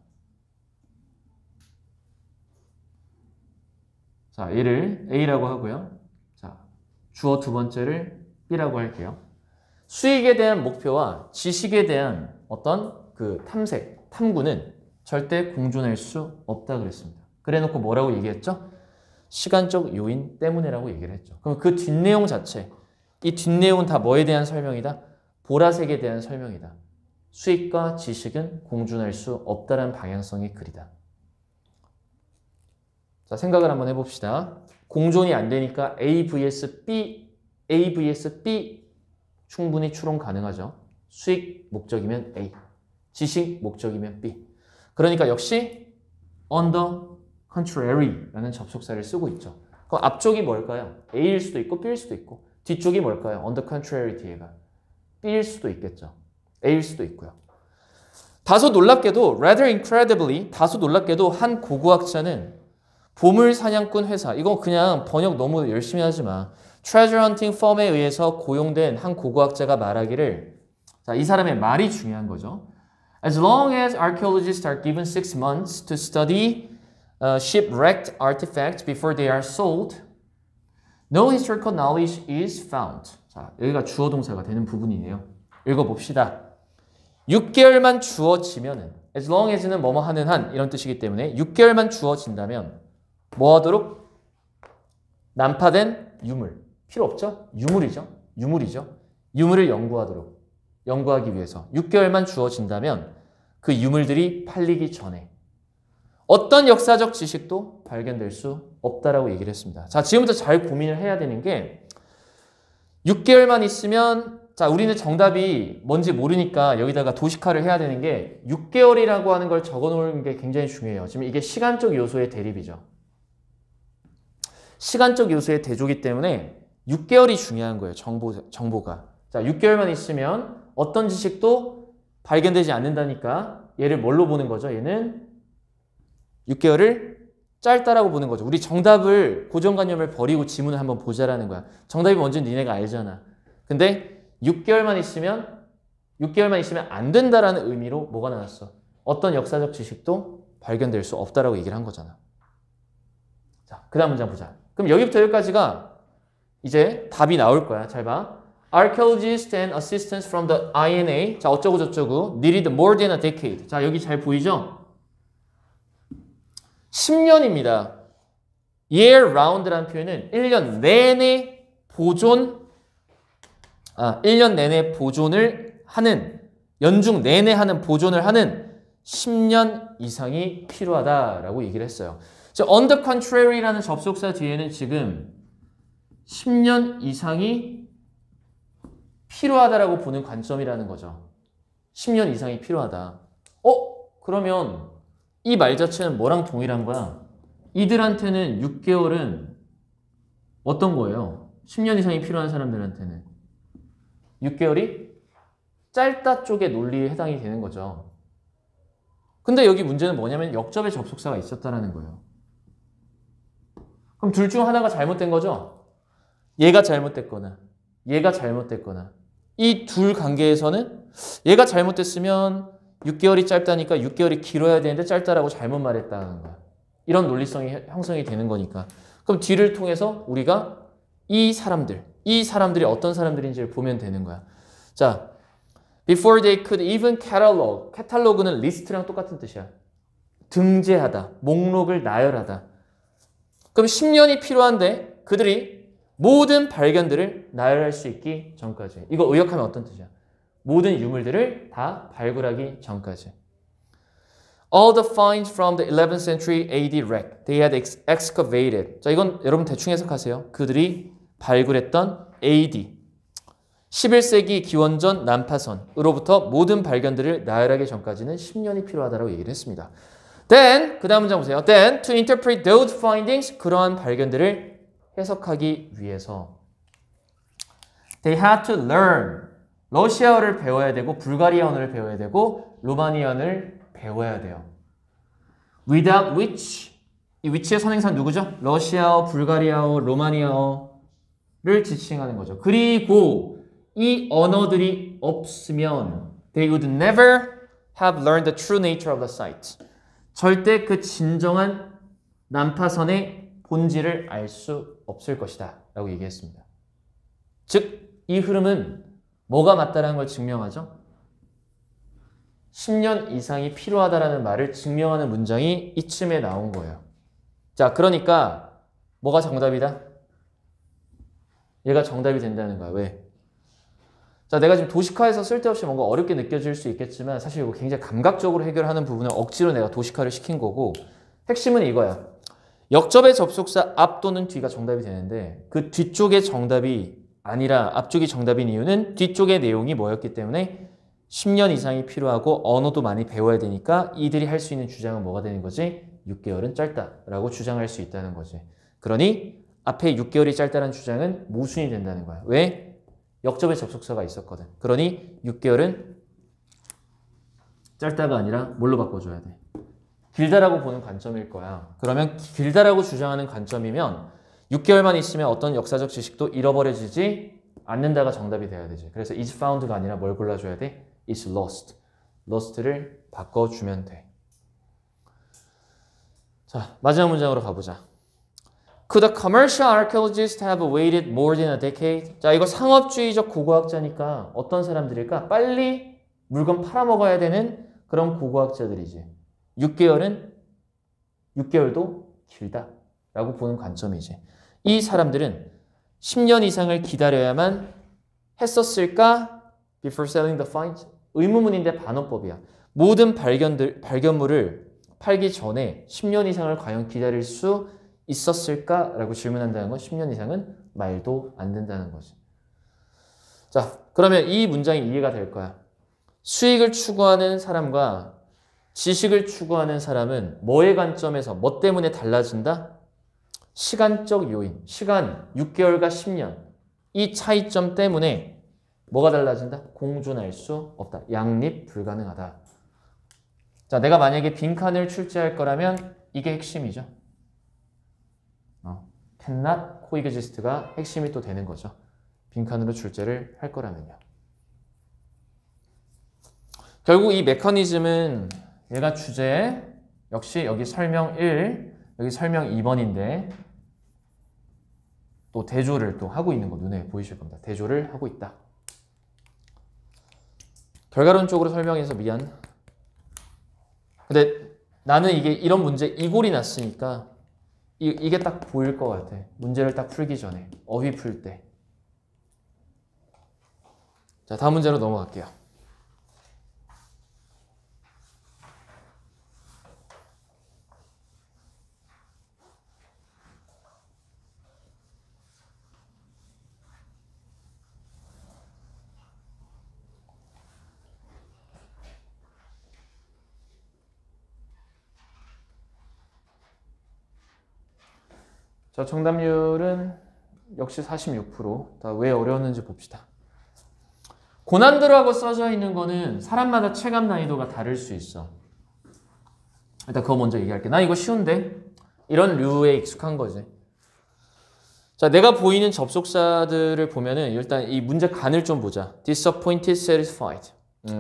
자, 얘를 A라고 하고요. 자, 주어 두 번째를 B라고 할게요. 수익에 대한 목표와 지식에 대한 어떤 그 탐색, 탐구는 절대 공존할 수 없다 그랬습니다. 그래 놓고 뭐라고 얘기했죠? 시간적 요인 때문이라고 얘기를 했죠. 그럼 그 뒷내용 자체, 이 뒷내용은 다 뭐에 대한 설명이다? 보라색에 대한 설명이다. 수익과 지식은 공존할 수 없다는 방향성의 글이다. 자, 생각을 한번 해봅시다. 공존이 안 되니까 A vs B 충분히 추론 가능하죠. 수익 목적이면 A, 지식 목적이면 B. 그러니까 역시 on the contrary라는 접속사를 쓰고 있죠. 그럼 앞쪽이 뭘까요? A일 수도 있고 B일 수도 있고, 뒤쪽이 뭘까요? on the contrary 뒤에가 B일 수도 있겠죠. A일 수도 있고요. 다소 놀랍게도 rather incredibly, 다소 놀랍게도 한 고고학자는 보물 사냥꾼 회사, 이거 그냥 번역 너무 열심히 하지 마. treasure hunting firm에 의해서 고용된 한 고고학자가 말하기를, 자, 이 사람의 말이 중요한 거죠. As long as archaeologists are given 6 months to study shipwrecked artifacts before they are sold, no historical knowledge is found. 자, 여기가 주어 동사가 되는 부분이네요. 읽어봅시다. 6개월만 주어지면은, as long as는 뭐뭐 하는 한 이런 뜻이기 때문에 6개월만 주어진다면 뭐 하도록? 난파된 유물. 필요 없죠? 유물이죠. 유물을 연구하기 위해서 6개월만 주어진다면 그 유물들이 팔리기 전에 어떤 역사적 지식도 발견될 수 없다라고 얘기를 했습니다. 자, 지금부터 잘 고민을 해야 되는 게 6개월만 있으면, 자, 우리는 정답이 뭔지 모르니까 여기다가 도식화를 해야 되는 게 6개월이라고 하는 걸 적어 놓는 게 굉장히 중요해요. 지금 이게 시간적 요소의 대립이죠. 시간적 요소의 대조기 때문에 6개월이 중요한 거예요. 정보가. 자, 6개월만 있으면 어떤 지식도 발견되지 않는다니까 얘를 뭘로 보는 거죠? 얘는 6개월을 짧다라고 보는 거죠. 우리 정답을, 고정관념을 버리고 지문을 한번 보자라는 거야. 정답이 뭔지는 니네가 알잖아. 근데 6개월만 있으면 안 된다라는 의미로 뭐가 나왔어? 어떤 역사적 지식도 발견될 수 없다라고 얘기를 한 거잖아. 자, 그 다음 문장 보자. 그럼 여기부터 여기까지가 이제 답이 나올 거야. 잘 봐. Archaeologists and assistants from the INA. 자, 어쩌고 저쩌고. Needed more than a decade. 자, 여기 잘 보이죠? 10년입니다. Year round라는 표현은 1년 내내 1년 내내 보존을 하는, 연중 내내 하는 보존을 하는 10년 이상이 필요하다라고 얘기를 했어요. on the contrary라는 접속사 뒤에는 지금 10년 이상이 필요하다라고 보는 관점이라는 거죠. 10년 이상이 필요하다. 그러면 이 말 자체는 뭐랑 동일한 거야? 이들한테는 6개월은 어떤 거예요? 10년 이상이 필요한 사람들한테는 6개월이 짧다 쪽의 논리에 해당이 되는 거죠. 근데 여기 문제는 뭐냐면 역접의 접속사가 있었다는 거예요. 그럼 둘 중 하나가 잘못된 거죠? 얘가 잘못됐거나 얘가 잘못됐거나, 이 둘 관계에서는 얘가 잘못됐으면 6개월이 짧다니까 6개월이 길어야 되는데 짧다라고 잘못 말했다는 거야. 이런 논리성이 형성이 되는 거니까. 그럼 뒤를 통해서 우리가 이 사람들이 어떤 사람들인지를 보면 되는 거야. 자, before they could even catalog. catalog는 리스트랑 똑같은 뜻이야. 등재하다, 목록을 나열하다. 그럼 10년이 필요한데 그들이 모든 발견들을 나열할 수 있기 전까지. 이거 의역하면 어떤 뜻이야? 모든 유물들을 다 발굴하기 전까지. All the finds from the 11th century AD wreck they had excavated. 자, 이건 여러분 대충 해석하세요. 그들이 발굴했던 AD 11세기 기원전 난파선으로부터 모든 발견들을 나열하기 전까지는 10년이 필요하다고 얘기를 했습니다. Then, 그 다음 문장 보세요. Then, to interpret those findings, 그러한 발견들을 해석하기 위해서 they had to learn. 러시아어를 배워야 되고 불가리아어를 배워야 되고 로마니아어를 배워야 돼요. Without which, 이 which의 선행사 누구죠? 러시아어, 불가리아어, 로마니아어를 지칭하는 거죠. 그리고 이 언어들이 없으면 they would never have learned the true nature of the site. 절대 그 진정한 난파선의 본질을 알 수 없을 것이다 라고 얘기했습니다. 즉, 이 흐름은 뭐가 맞다라는 걸 증명하죠? 10년 이상이 필요하다라는 말을 증명하는 문장이 이쯤에 나온 거예요. 자, 그러니까 뭐가 정답이다? 얘가 정답이 된다는 거야. 왜? 자, 내가 지금 도식화해서 쓸데없이 뭔가 어렵게 느껴질 수 있겠지만 사실 이거 굉장히 감각적으로 해결하는 부분을 억지로 내가 도식화를 시킨 거고 핵심은 이거야. 역접의 접속사 앞 또는 뒤가 정답이 되는데 그 뒤쪽의 정답이 아니라 앞쪽이 정답인 이유는 뒤쪽의 내용이 뭐였기 때문에 10년 이상이 필요하고 언어도 많이 배워야 되니까 이들이 할 수 있는 주장은 뭐가 되는 거지? 6개월은 짧다라고 주장할 수 있다는 거지. 그러니 앞에 6개월이 짧다는 주장은 모순이 된다는 거야. 왜? 역접의 접속사가 있었거든. 그러니 6개월은 짧다가 아니라 뭘로 바꿔줘야 돼? 길다라고 보는 관점일 거야. 그러면 길다라고 주장하는 관점이면 6개월만 있으면 어떤 역사적 지식도 잃어버려지지 않는다가 정답이 돼야 되지. 그래서 is found가 아니라 뭘 골라줘야 돼? is lost. lost를 바꿔주면 돼. 자, 마지막 문장으로 가보자. Could a commercial archaeologist have waited more than a decade? 자, 이거 상업주의적 고고학자니까 어떤 사람들일까? 빨리 물건 팔아먹어야 되는 그런 고고학자들이지. 6개월도 길다라고 보는 관점이지. 이 사람들은 10년 이상을 기다려야만 했었을까? Before selling the find? 의문문인데 반어법이야. 모든 발견물을 팔기 전에 10년 이상을 과연 기다릴 수 있었을까? 라고 질문한다는 건 10년 이상은 말도 안 된다는 거지. 자, 그러면 이 문장이 이해가 될 거야. 수익을 추구하는 사람과 지식을 추구하는 사람은 뭐의 관점에서 뭐 때문에 달라진다? 시간적 요인, 시간 6개월과 10년 이 차이점 때문에 뭐가 달라진다? 공존할 수 없다. 양립 불가능하다. 자, 내가 만약에 빈칸을 출제할 거라면 이게 핵심이죠. cannot coexist가 핵심이 또 되는 거죠. 빈칸으로 출제를 할 거라면요. 결국 이 메커니즘은 얘가 주제, 역시 여기 설명 1, 여기 설명 2번인데 또 대조를 또 하고 있는 거 눈에 보이실 겁니다. 대조를 하고 있다. 결과론적으로 설명해서 미안. 근데 나는 이게 이런 문제 이골이 났으니까 이게 딱 보일 것 같아. 문제를 딱 풀기 전에 어휘 풀 때. 자, 다음 문제로 넘어갈게요. 자, 정답률은 역시 46%. 다 왜 어려웠는지 봅시다. 고난도라고 써져 있는 거는 사람마다 체감 난이도가 다를 수 있어. 일단 그거 먼저 얘기할게. 나 이거 쉬운데? 이런 류에 익숙한 거지. 자, 내가 보이는 접속사들을 보면은 일단 이 문제 간을 좀 보자. disappointed, satisfied.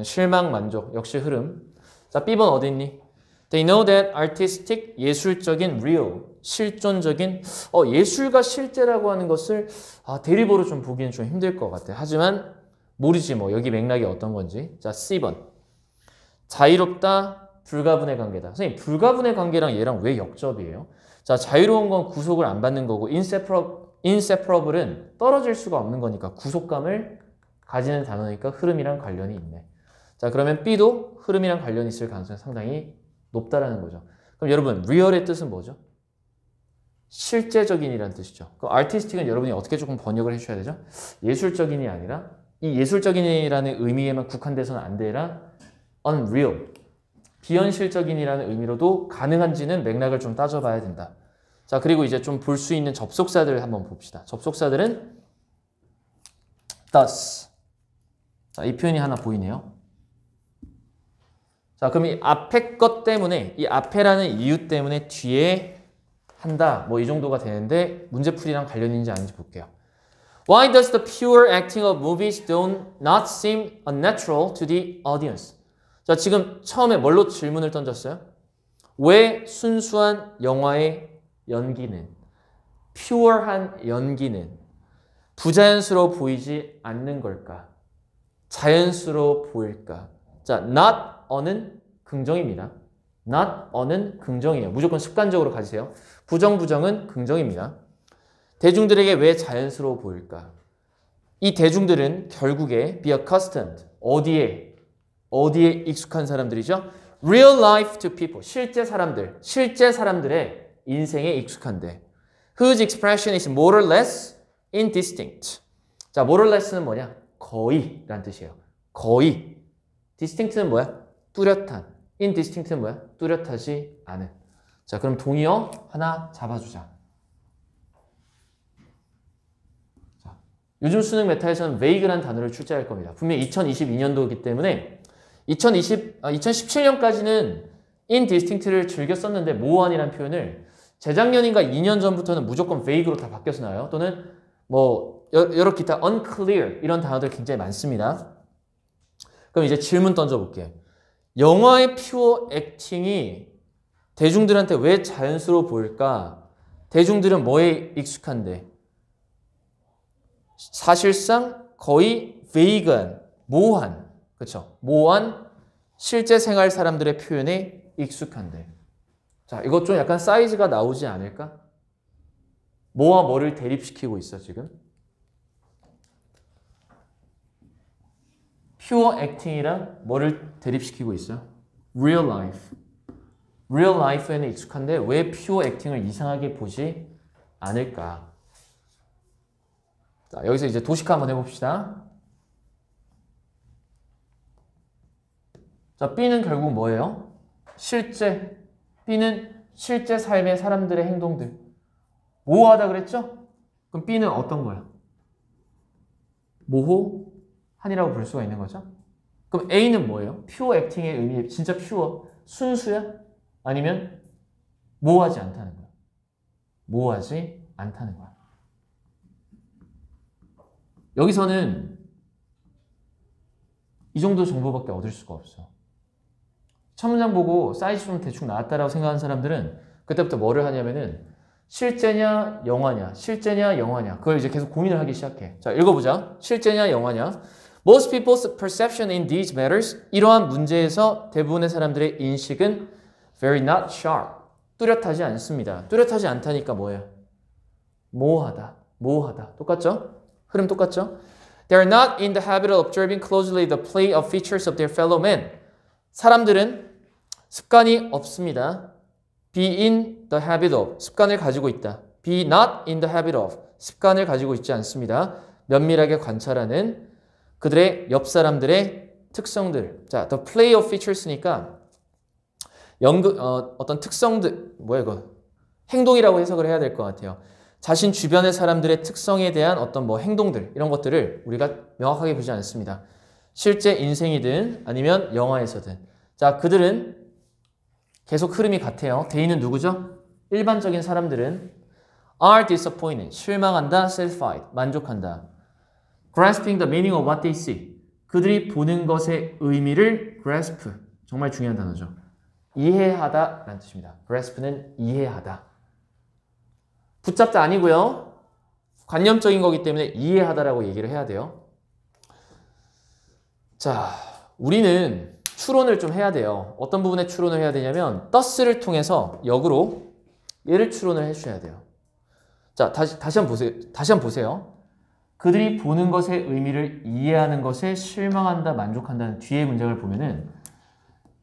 실망, 만족. 역시 흐름. 자, B번 어디 있니? They know that artistic, 예술적인, real, 실존적인 예술과 실제라고 하는 것을 대립으로 좀 보기는 좀 힘들 것 같아. 하지만 모르지 뭐 여기 맥락이 어떤 건지. 자, C번 자유롭다, 불가분의 관계다. 선생님, 불가분의 관계랑 얘랑 왜 역접이에요? 자, 자유로운 건 구속을 안 받는 거고 inseparable은 떨어질 수가 없는 거니까 구속감을 가지는 단어니까 흐름이랑 관련이 있네. 자, 그러면 B도 흐름이랑 관련이 있을 가능성이 상당히 높다라는 거죠. 그럼 여러분, real의 뜻은 뭐죠? 실제적인이라는 뜻이죠. 그럼 artistic은 여러분이 어떻게 조금 번역을 해주셔야 되죠? 예술적인이 아니라 이 예술적인이라는 의미에만 국한돼서는 안 되라 unreal, 비현실적인이라는 의미로도 가능한지는 맥락을 좀 따져봐야 된다. 자, 그리고 이제 좀 볼 수 있는 접속사들을 한번 봅시다. 접속사들은 thus. 자, 이 표현이 하나 보이네요. 자, 그럼 이 앞에 것 때문에, 이 앞에라는 이유 때문에 뒤에 한다. 뭐 이 정도가 되는데 문제풀이랑 관련 있는지 아닌지 볼게요. Why does the pure acting of movies not seem unnatural to the audience? 자, 지금 처음에 뭘로 질문을 던졌어요? 왜 순수한 영화의 연기는, pure한 연기는 부자연스러워 보이지 않는 걸까? 자연스러워 보일까? 자, not on은 긍정입니다. not on은 긍정이에요. 무조건 습관적으로 가지세요. 부정은 긍정입니다. 대중들에게 왜 자연스러워 보일까? 이 대중들은 결국에 be accustomed. 어디에 익숙한 사람들이죠? Real life to people. 실제 사람들의 인생에 익숙한데. Whose expression is more or less indistinct. 자, more or less는 뭐냐? 거의라는 뜻이에요. 거의. distinct는 뭐야? 뚜렷한. indistinct는 뭐야? 뚜렷하지 않은. 자, 그럼 동의어 하나 잡아주자. 자, 요즘 수능 메타에서는 vague라는 단어를 출제할 겁니다. 분명히 2022년도이기 때문에 2017년까지는 indistinct를 즐겨 썼는데 모호한이라는 표현을 재작년인가 2년 전부터는 무조건 vague로 다 바뀌어서 나와요. 또는 뭐 여러 기타 unclear 이런 단어들 굉장히 많습니다. 그럼 이제 질문 던져볼게. 영화의 퓨어 액팅이 대중들한테 왜 자연스러워 보일까? 대중들은 뭐에 익숙한데? 사실상 거의 vague한, 모호한, 그렇죠? 모호한 실제 생활 사람들의 표현에 익숙한데. 자, 이것 좀 약간 사이즈가 나오지 않을까? 뭐와 뭐를 대립시키고 있어, 지금? 퓨어 액팅이랑 뭐를 대립시키고 있어요? real life. real life에는 익숙한데 왜 퓨어 액팅을 이상하게 보지 않을까? 자, 여기서 이제 도식화 한번 해봅시다. 자, B는 결국 뭐예요? B는 실제 삶의 사람들의 행동들. 모호하다 그랬죠? 그럼 B는 어떤 거야? 모호한이라고 볼 수가 있는 거죠? 그럼 A는 뭐예요? 퓨어 액팅의 의미, 진짜 퓨어, 순수야? 아니면 모호하지 않다는 거야? 모호하지 않다는 거야. 여기서는 이 정도 정보밖에 얻을 수가 없어. 첫 문장 보고 사이즈 좀 대충 나왔다라고 생각하는 사람들은 그때부터 뭐를 하냐면은 실제냐 영화냐 실제냐 영화냐 그걸 이제 계속 고민을 하기 시작해. 자, 읽어보자. 실제냐 영화냐. Most people's perception in these matters. 이러한 문제에서 대부분의 사람들의 인식은 very not sharp. 뚜렷하지 않습니다. 뚜렷하지 않다니까 뭐예요? 모호하다. 똑같죠? 흐름 똑같죠? They are not in the habit of observing closely the play of features of their fellow men. 사람들은 습관이 없습니다. Be in the habit of. 습관을 가지고 있다. Be not in the habit of. 습관을 가지고 있지 않습니다. 면밀하게 관찰하는 그들의 옆 사람들의 특성들. 자, the play of features니까 어떤 특성들, 뭐야 이거? 행동이라고 해석을 해야 될 것 같아요. 자신 주변의 사람들의 특성에 대한 어떤 뭐 행동들, 이런 것들을 우리가 명확하게 보지 않습니다. 실제 인생이든 아니면 영화에서든. 자, 그들은 계속 흐름이 같아요. 대인은 누구죠? 일반적인 사람들은 are disappointed, 실망한다, satisfied, 만족한다. grasping the meaning of what they see. 그들이 보는 것의 의미를 grasp, 정말 중요한 단어죠. 이해하다 라는 뜻입니다. grasp는 이해하다. 붙잡다 아니고요. 관념적인 거기 때문에 이해하다라고 얘기를 해야 돼요. 자, 우리는 추론을 좀 해야 돼요. 어떤 부분에 추론을 해야 되냐면 thus를 통해서 역으로 얘를 추론을 해주셔야 돼요. 자, 다시 한번 보세요. 그들이 보는 것의 의미를 이해하는 것에 실망한다, 만족한다는 뒤에 문장을 보면은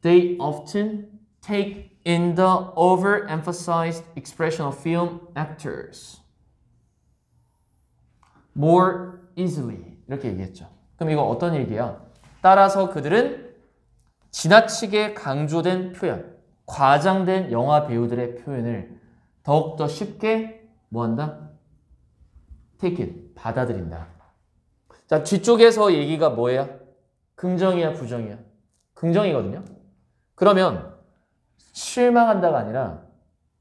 They often take in the overemphasized expression of film actors more easily. 이렇게 얘기했죠. 그럼 이거 어떤 얘기야? 따라서 그들은 지나치게 강조된 표현, 과장된 영화 배우들의 표현을 더욱더 쉽게 뭐한다? take it, 받아들인다. 자, 뒤쪽에서 얘기가 뭐예요? 긍정이야, 부정이야? 긍정이거든요. 그러면 실망한다가 아니라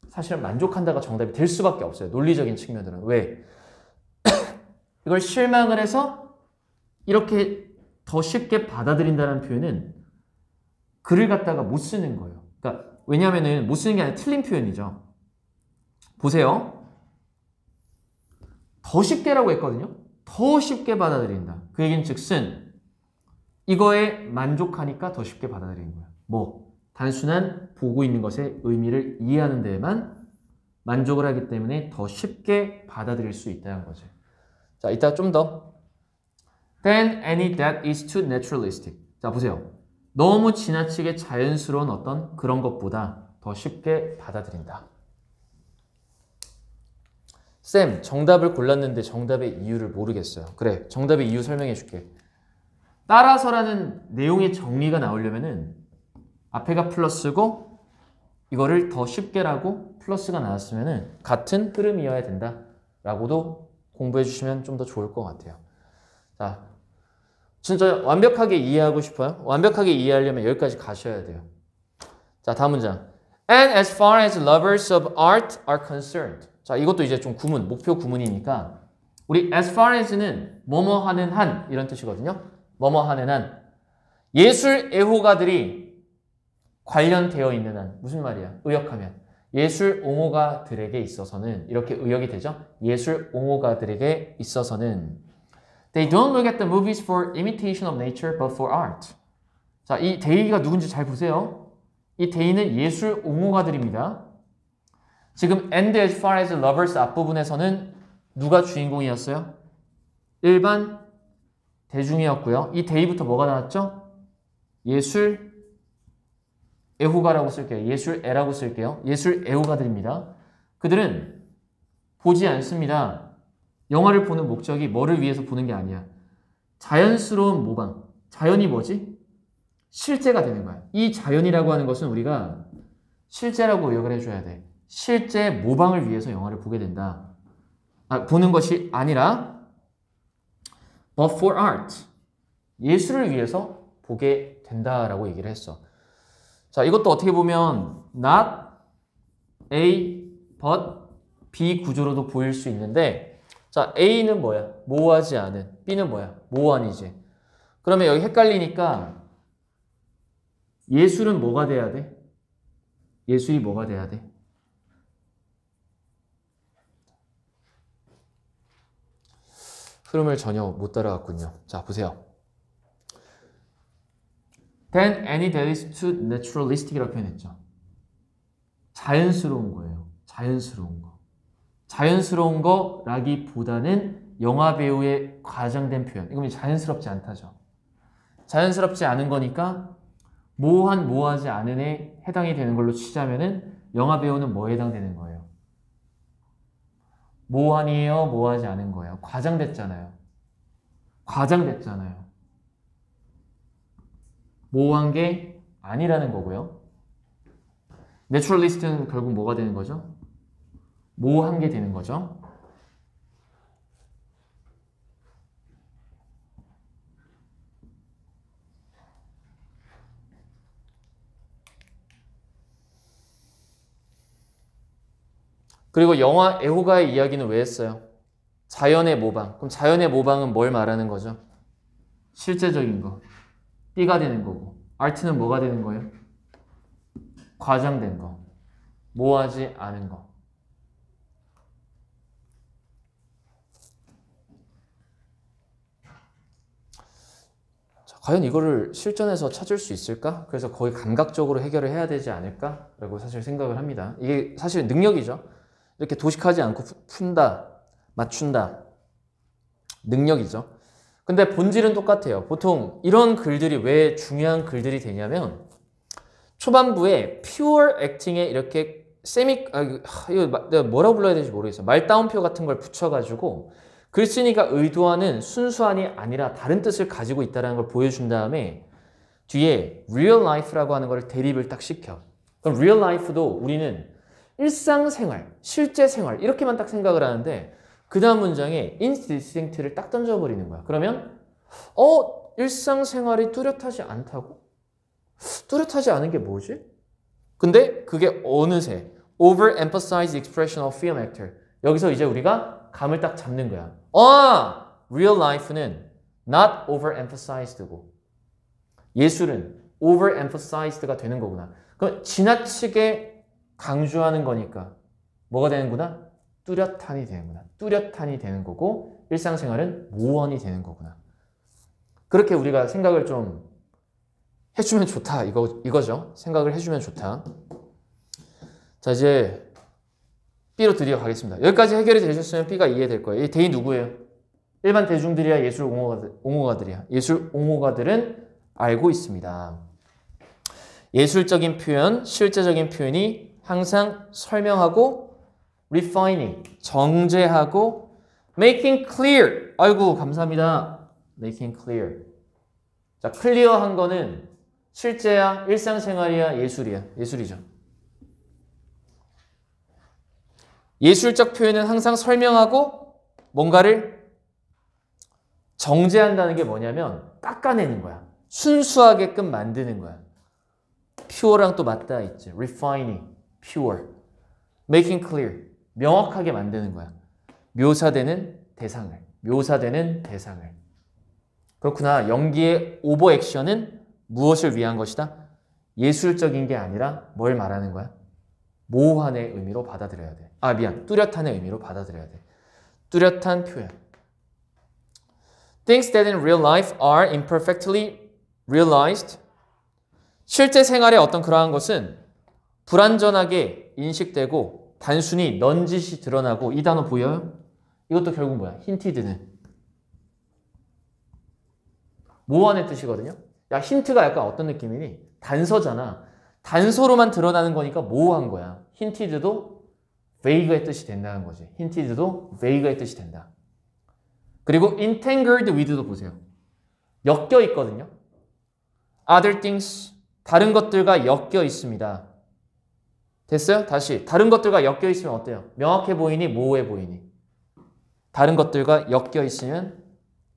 사실은 만족한다가 정답이 될 수밖에 없어요. 논리적인 측면들은. 왜? 이걸 실망을 해서 이렇게 더 쉽게 받아들인다는 표현은 글을 갖다가 못 쓰는 거예요. 그러니까 왜냐하면은 못 쓰는 게 아니라 틀린 표현이죠. 보세요. 더 쉽게라고 했거든요. 더 쉽게 받아들인다. 그 얘기는 즉슨 이거에 만족하니까 더 쉽게 받아들이는 거야. 뭐? 단순한 보고 있는 것의 의미를 이해하는 데에만 만족을 하기 때문에 더 쉽게 받아들일 수 있다는 거지. 자, 이따 좀 더 than any that is too naturalistic. 자, 보세요. 너무 지나치게 자연스러운 어떤 그런 것보다 더 쉽게 받아들인다. 쌤, 정답을 골랐는데 정답의 이유를 모르겠어요. 그래, 정답의 이유 설명해 줄게. 따라서라는 내용의 정리가 나오려면은 앞에가 플러스고 이거를 더 쉽게라고 플러스가 나왔으면은 같은 흐름이어야 된다라고도 공부해 주시면 좀 더 좋을 것 같아요. 자, 진짜 완벽하게 이해하고 싶어요? 완벽하게 이해하려면 여기까지 가셔야 돼요. 자, 다음 문장. And as far as lovers of art are concerned. 자, 이것도 이제 좀 구문, 목표 구문이니까 우리 as far as는 뭐뭐 하는 한 이런 뜻이거든요. 뭐뭐 하는 한. 예술 애호가들이 관련되어 있는 한. 무슨 말이야? 의역하면. 예술 옹호가들에게 있어서는 이렇게 의역이 되죠. 예술 옹호가들에게 있어서는 They don't look at the movies for imitation of nature but for art. 자, 이 데이가 누군지 잘 보세요. 이 데이는 예술 옹호가들입니다. 지금 and as far as lovers 앞부분에서는 누가 주인공이었어요? 일반 대중이었고요. 이 데이부터 뭐가 나왔죠? 예술 애호가라고 쓸게요. 예술 애라고 쓸게요. 예술 애호가들입니다. 그들은 보지 않습니다. 영화를 보는 목적이 뭐를 위해서 보는 게 아니야. 자연스러운 모방. 자연이 뭐지? 실제가 되는 거야. 이 자연이라고 하는 것은 우리가 실제라고 의역을 해줘야 돼. 실제 모방을 위해서 영화를 보게 된다. 보는 것이 아니라 but for art. 예술을 위해서 보게 된다라고 얘기를 했어. 자, 이것도 어떻게 보면 not A but B 구조로도 보일 수 있는데 자, A는 뭐야? 모호하지 않은. B는 뭐야? 모호한이지. 그러면 여기 헷갈리니까 예술은 뭐가 돼야 돼? 예술이 뭐가 돼야 돼? 흐름을 전혀 못 따라갔군요. 자, 보세요. Then any that is too naturalistic이라고 표현했죠. 자연스러운 거예요. 자연스러운 거. 자연스러운 거라기보다는 영화 배우의 과장된 표현. 이건 자연스럽지 않다죠. 자연스럽지 않은 거니까 모호한, 모호하지 않은에 해당이 되는 걸로 치자면은 영화 배우는 뭐에 해당되는 거예요? 모호한이에요? 모호하지 않은 거예요? 과장됐잖아요. 과장됐잖아요. 모호한 게 아니라는 거고요. 내추럴리스트는 결국 뭐가 되는 거죠? 모호한 게 되는 거죠. 그리고 영화 애호가의 이야기는 왜 했어요? 자연의 모방. 그럼 자연의 모방은 뭘 말하는 거죠? 실제적인 거. B가 되는 거고. 아트는 뭐가 되는 거예요? 과장된 거. 모호하지 않은 거. 자, 과연 이거를 실전에서 찾을 수 있을까? 그래서 거의 감각적으로 해결을 해야 되지 않을까? 라고 사실 생각을 합니다. 이게 사실 능력이죠. 이렇게 도식하지 않고 푼다, 맞춘다. 능력이죠. 근데 본질은 똑같아요. 보통 이런 글들이 왜 중요한 글들이 되냐면 초반부에 pure acting에 이렇게 이거 내가 뭐라고 불러야 될지 모르겠어요. 말다운표 같은 걸 붙여가지고 글쓴이가 의도하는 순수한이 아니라 다른 뜻을 가지고 있다는 걸 보여준 다음에 뒤에 real life라고 하는 걸 대립을 딱 시켜. 그럼 real life도 우리는 일상생활, 실제 생활 이렇게만 딱 생각을 하는데 그 다음 문장에 instinct를 딱 던져버리는 거야. 그러면 일상생활이 뚜렷하지 않다고? 뚜렷하지 않은 게 뭐지? 근데 그게 어느새 overemphasized expression of film actor. 여기서 이제 우리가 감을 딱 잡는 거야. real life는 not overemphasized고 예술은 overemphasized가 되는 거구나. 그럼 지나치게 강조하는 거니까 뭐가 되는구나? 뚜렷한이 되는구나. 뚜렷한이 되는 거고 일상생활은 모원이 되는 거구나. 그렇게 우리가 생각을 좀 해주면 좋다. 이거죠. 생각을 해주면 좋다. 자, 이제 B로 드디어 가겠습니다. 여기까지 해결이 되셨으면 B가 이해될 거예요. 이 대이 누구예요? 일반 대중들이야 예술 옹호가들이야. 예술 옹호가들은 알고 있습니다. 예술적인 표현, 실제적인 표현이 항상 설명하고 refining, 정제하고 making clear. 아이고 감사합니다. making clear. 자, 클리어한 거는 실제야, 일상생활이야, 예술이야. 예술이죠. 예술적 표현은 항상 설명하고 뭔가를 정제한다는 게 뭐냐면 깎아내는 거야. 순수하게끔 만드는 거야. pure랑 또 맞닿아 있지. refining, pure, making clear, 명확하게 만드는 거야. 묘사되는 대상을. 그렇구나. 연기의 오버 액션은 무엇을 위한 것이다? 예술적인 게 아니라 뭘 말하는 거야? 모호한의 의미로 받아들여야 돼. 뚜렷한의 의미로 받아들여야 돼. 뚜렷한 표현. Things that in real life are imperfectly realized. 실제 생활의 어떤 그러한 것은 불완전하게 인식되고 단순히 넌짓이 드러나고. 이 단어 보여요? 이것도 결국 뭐야? 힌티드는 모호한의 뜻이거든요. 야, 힌트가 약간 어떤 느낌이니? 단서잖아. 단서로만 드러나는 거니까 모호한 거야. 힌티드도 vague의 뜻이 된다는 거지. 힌티드도 vague의 뜻이 된다. 그리고 entangled with도 보세요. 엮여 있거든요. Other things, 다른 것들과 엮여 있습니다. 됐어요? 다시. 다른 것들과 엮여 있으면 어때요? 명확해 보이니? 모호해 보이니? 다른 것들과 엮여 있으면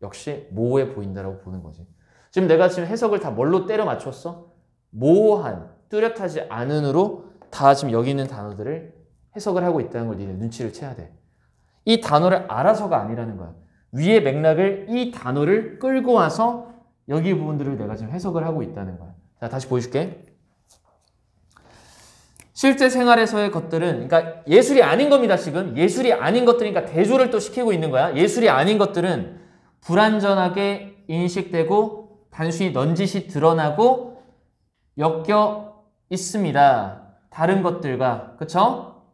역시 모호해 보인다라고 보는 거지. 지금 내가 지금 해석을 다 뭘로 때려 맞췄어? 모호한, 뚜렷하지 않은으로 다 지금 여기 있는 단어들을 해석을 하고 있다는 걸 니네 눈치를 채야 돼. 이 단어를 알아서가 아니라는 거야. 위의 맥락을 이 단어를 끌고 와서 여기 부분들을 내가 지금 해석을 하고 있다는 거야. 자, 다시 보여줄게. 실제 생활에서의 것들은, 그러니까 예술이 아닌 겁니다, 지금. 예술이 아닌 것들이니까 대조를 또 시키고 있는 거야. 예술이 아닌 것들은 불완전하게 인식되고 단순히 넌짓이 드러나고 엮여 있습니다. 다른 것들과. 그쵸?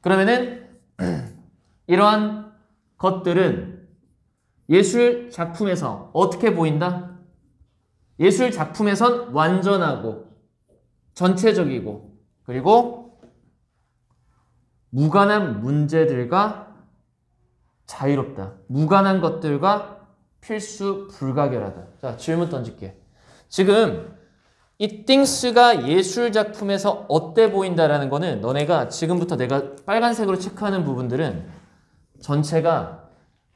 그러면은 이러한 것들은 예술 작품에서 어떻게 보인다? 예술 작품에선 완전하고 전체적이고 그리고 무관한 문제들과 자유롭다. 무관한 것들과 필수 불가결하다. 자, 질문 던질게. 지금 이 things가 예술 작품에서 어때 보인다라는 거는 너네가 지금부터 내가 빨간색으로 체크하는 부분들은 전체가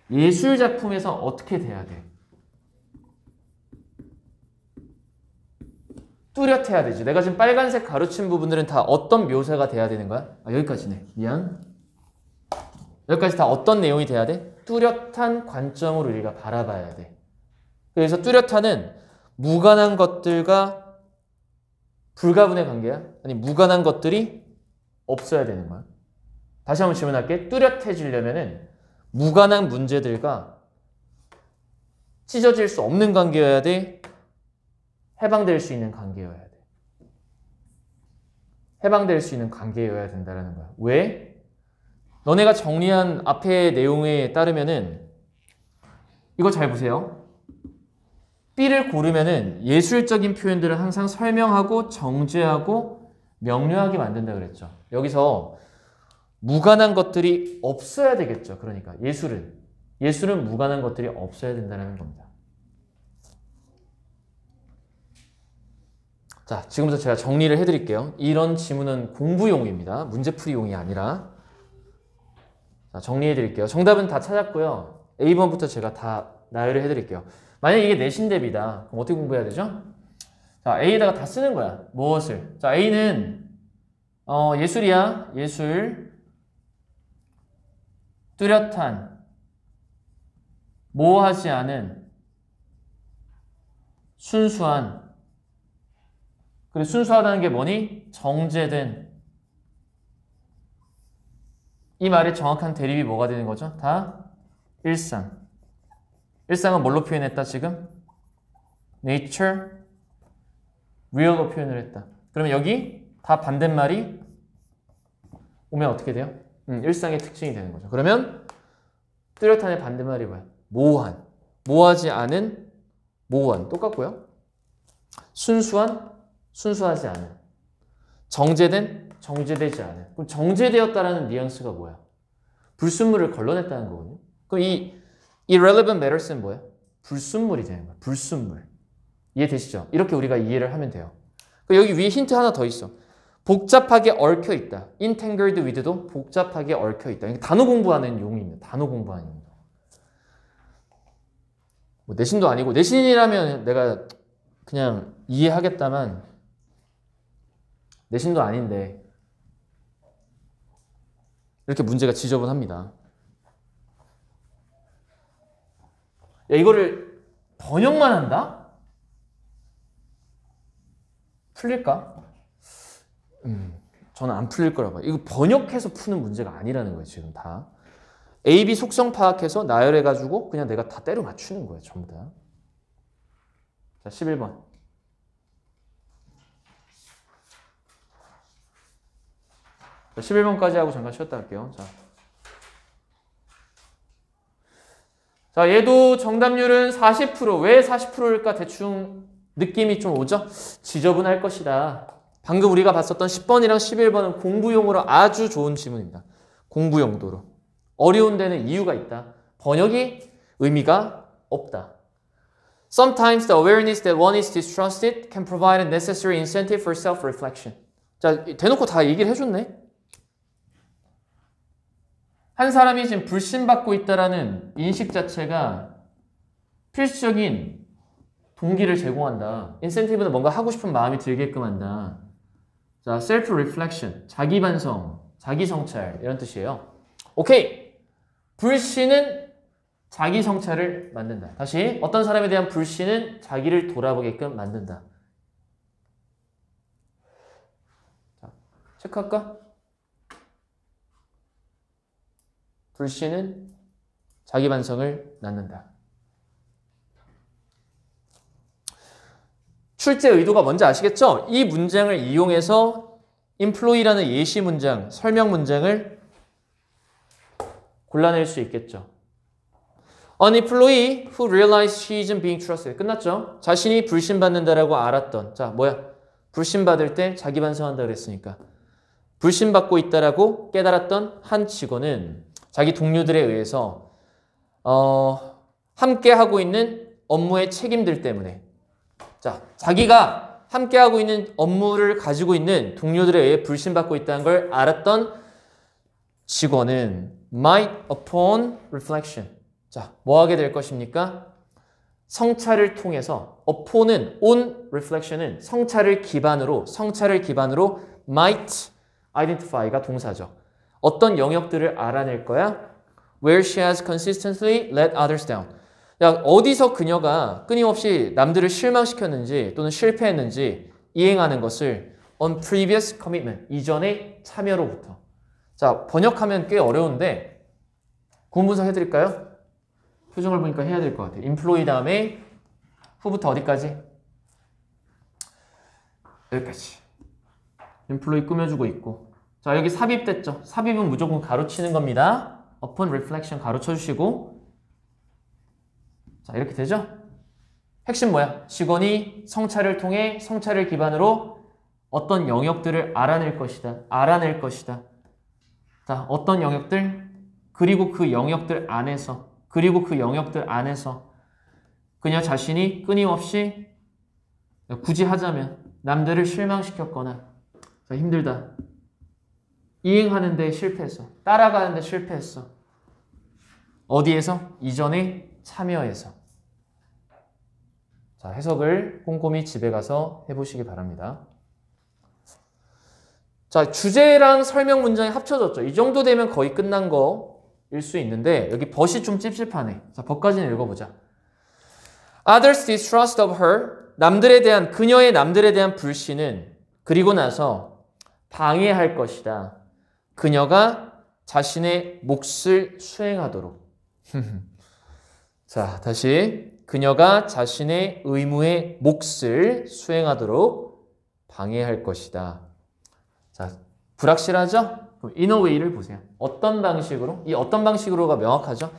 예술 작품에서 어떻게 돼야 돼? 뚜렷해야 되지. 내가 지금 빨간색 가로친 부분들은 다 어떤 묘사가 돼야 되는 거야? 여기까지네. 미안. 여기까지 다 어떤 내용이 돼야 돼? 뚜렷한 관점으로 우리가 바라봐야 돼. 그래서 뚜렷한은 무관한 것들과 불가분의 관계야? 아니 무관한 것들이 없어야 되는 거야. 다시 한번 질문할게. 뚜렷해지려면은 무관한 문제들과 찢어질 수 없는 관계여야 돼? 해방될 수 있는 관계여야 돼. 해방될 수 있는 관계여야 된다는 거야. 왜? 너네가 정리한 앞의 내용에 따르면은 이거 잘 보세요. B를 고르면은 예술적인 표현들을 항상 설명하고 정제하고 명료하게 만든다 그랬죠. 여기서 무관한 것들이 없어야 되겠죠. 그러니까 예술은 무관한 것들이 없어야 된다는 겁니다. 자, 지금부터 제가 정리를 해드릴게요. 이런 지문은 공부용입니다. 문제풀이용이 아니라. 자, 정리해드릴게요. 정답은 다 찾았고요. A번부터 제가 다 나열을 해드릴게요. 만약에 이게 내신 대비다. 그럼 어떻게 공부해야 되죠? 자, A에다가 다 쓰는 거야. 무엇을? 자, A는 예술이야. 예술. 뚜렷한. 모호하지 않은. 순수한. 그리고 순수하다는 게 뭐니? 정제된. 이 말의 정확한 대립이 뭐가 되는 거죠? 다 일상. 일상은 뭘로 표현했다 지금? nature, real로 표현을 했다. 그러면 여기 다 반대말이 오면 어떻게 돼요? 일상의 특징이 되는 거죠. 그러면 뚜렷한의 반대말이 뭐야? 모호한. 모호하지 않은, 모호한. 똑같고요. 순수한, 순수하지 않은. 정제된, 정제되지 않은. 그럼 정제되었다라는 뉘앙스가 뭐야? 불순물을 걸러냈다는 거거든요. 그럼 이 irrelevant matters는 뭐야? 불순물이 되는 거야. 불순물. 이해되시죠? 이렇게 우리가 이해를 하면 돼요. 여기 위에 힌트 하나 더 있어. 복잡하게 얽혀 있다. entangled with도 복잡하게 얽혀 있다. 단어 공부하는 용입니다. 단어 공부하는 용. 뭐 내신도 아니고 내신이라면 내가 그냥 이해하겠다만 내신도 아닌데 이렇게 문제가 지저분합니다. 야, 이거를 번역만 한다? 풀릴까? 저는 안 풀릴 거라고 봐요. 이거 번역해서 푸는 문제가 아니라는 거예요, 지금 다. A, B 속성 파악해서 나열해가지고 그냥 내가 다 때려 맞추는 거예요, 전부 다. 자, 11번. 자, 11번까지 하고 잠깐 쉬었다 할게요. 자, 얘도 정답률은 40%. 왜 40%일까? 대충 느낌이 좀 오죠? 지저분할 것이다. 방금 우리가 봤었던 10번이랑 11번은 공부용으로 아주 좋은 지문입니다. 공부 용도로. 어려운 데는 이유가 있다. 번역이 의미가 없다. Sometimes the awareness that one is distrusted can provide a necessary incentive for self-reflection. 자, 대놓고 다 얘기를 해줬네. 한 사람이 지금 불신받고 있다라는 인식 자체가 필수적인 동기를 제공한다. 인센티브는 뭔가 하고 싶은 마음이 들게끔 한다. 자, self-reflection, 자기 반성, 자기 성찰 이런 뜻이에요. 오케이. 불신은 자기 성찰을 만든다. 다시 어떤 사람에 대한 불신은 자기를 돌아보게끔 만든다. 자, 체크할까? 불신은 자기 반성을 낳는다. 출제 의도가 뭔지 아시겠죠? 이 문장을 이용해서 employee라는 예시 문장, 설명 문장을 골라낼 수 있겠죠. An employee who realized she isn't being trusted. 끝났죠? 자신이 불신받는다라고 알았던. 자, 뭐야? 불신받을 때 자기 반성한다 그랬으니까. 불신받고 있다라고 깨달았던 한 직원은 자기 동료들에 의해서 함께 하고 있는 업무의 책임들 때문에 자, 자기가 함께하고 있는 업무를 가지고 있는 동료들에 의해 불신받고 있다는 걸 알았던 직원은 might upon reflection. 자, 뭐 하게 될 것입니까? 성찰을 통해서 upon은 on reflection은 성찰을 기반으로 might identify가 동사죠. 어떤 영역들을 알아낼 거야? Where she has consistently let others down. 야, 어디서 그녀가 끊임없이 남들을 실망시켰는지 또는 실패했는지 이행하는 것을 on previous commitment, 이전의 참여로부터. 자, 번역하면 꽤 어려운데 구문분석 해드릴까요? 표정을 보니까 해야 될 것 같아요. employee 다음에 후부터 어디까지? 여기까지. employee 꾸며주고 있고. 자, 여기 삽입됐죠? 삽입은 무조건 가로치는 겁니다. upon reflection 가로쳐주시고. 자, 이렇게 되죠? 핵심 뭐야? 직원이 성찰을 통해 성찰을 기반으로 어떤 영역들을 알아낼 것이다. 자, 어떤 영역들? 그리고 그 영역들 안에서 그녀 자신이 끊임없이 굳이 하자면 남들을 실망시켰거나 자, 힘들다. 이행하는데 실패했어. 따라가는데 실패했어. 어디에서? 이전에 참여해서. 자, 해석을 꼼꼼히 집에 가서 해보시기 바랍니다. 자, 주제랑 설명 문장이 합쳐졌죠. 이 정도 되면 거의 끝난 거일 수 있는데 여기 벗이 좀 찝찝하네. 자, 벗까지는 읽어보자. Others' distrust of her, 그녀의 남들에 대한 불신은 그리고 나서 방해할 것이다. 그녀가 자신의 몫을 수행하도록. 자, 다시 그녀가 자신의 의무의 몫을 수행하도록 방해할 것이다. 자, 불확실하죠? 그럼 in a way를 보세요. 어떤 방식으로? 이 어떤 방식으로가 명확하죠?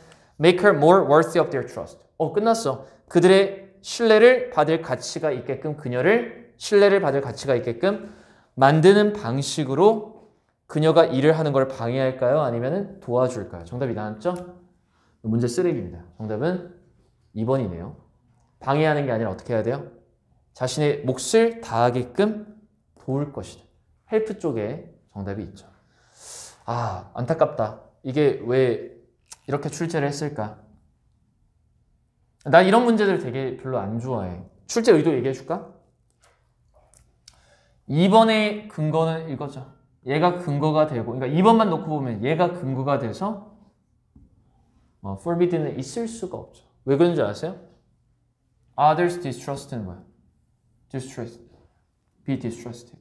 make her more worthy of their trust. 끝났어. 그들의 신뢰를 받을 가치가 있게끔 그녀를 신뢰를 받을 가치가 있게끔 만드는 방식으로 그녀가 일을 하는 걸 방해할까요? 아니면 도와줄까요? 정답이 나왔죠? 문제 쓰레기입니다. 정답은 2번이네요. 방해하는 게 아니라 어떻게 해야 돼요? 자신의 몫을 다하게끔 도울 것이다. 헬프 쪽에 정답이 있죠. 안타깝다. 이게 왜 이렇게 출제를 했을까? 난 이런 문제들 되게 별로 안 좋아해. 출제 의도 얘기해 줄까? 2번의 근거는 이거죠. 얘가 근거가 되고, 그러니까 2번만 놓고 보면 얘가 근거가 돼서 forbidden은 있을 수가 없죠. 왜 그런지 아세요? Others distrust는 뭐야? Distrust. Be distrusted.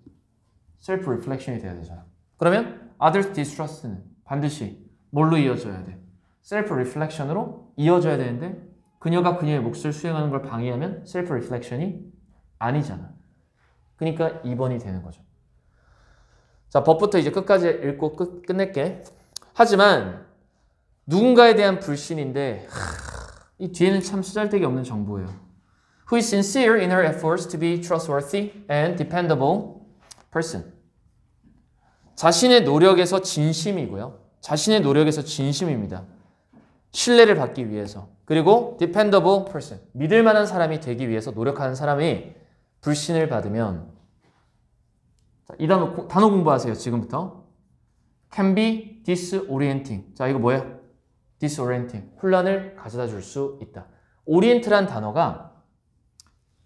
Self-reflection이 돼야 되잖아. 그러면 others distrust는 반드시 뭘로 이어져야 돼? Self-reflection으로 이어져야 되는데 그녀가 그녀의 몫을 수행하는 걸 방해하면 Self-reflection이 아니잖아. 그러니까 2번이 되는 거죠. 자, 법부터 이제 끝까지 읽고 끝낼게. 하지만 누군가에 대한 불신인데 이 뒤에는 참 쓰잘데기 없는 정보예요. Who is sincere in her efforts to be trustworthy and dependable person. 자신의 노력에서 진심이고요. 자신의 노력에서 진심입니다. 신뢰를 받기 위해서. 그리고 dependable person. 믿을 만한 사람이 되기 위해서 노력하는 사람이 불신을 받으면 이 단어 공부하세요. 지금부터. can be disorienting. 자, 이거 뭐예요? disorienting. 혼란을 가져다 줄 수 있다. orient란 단어가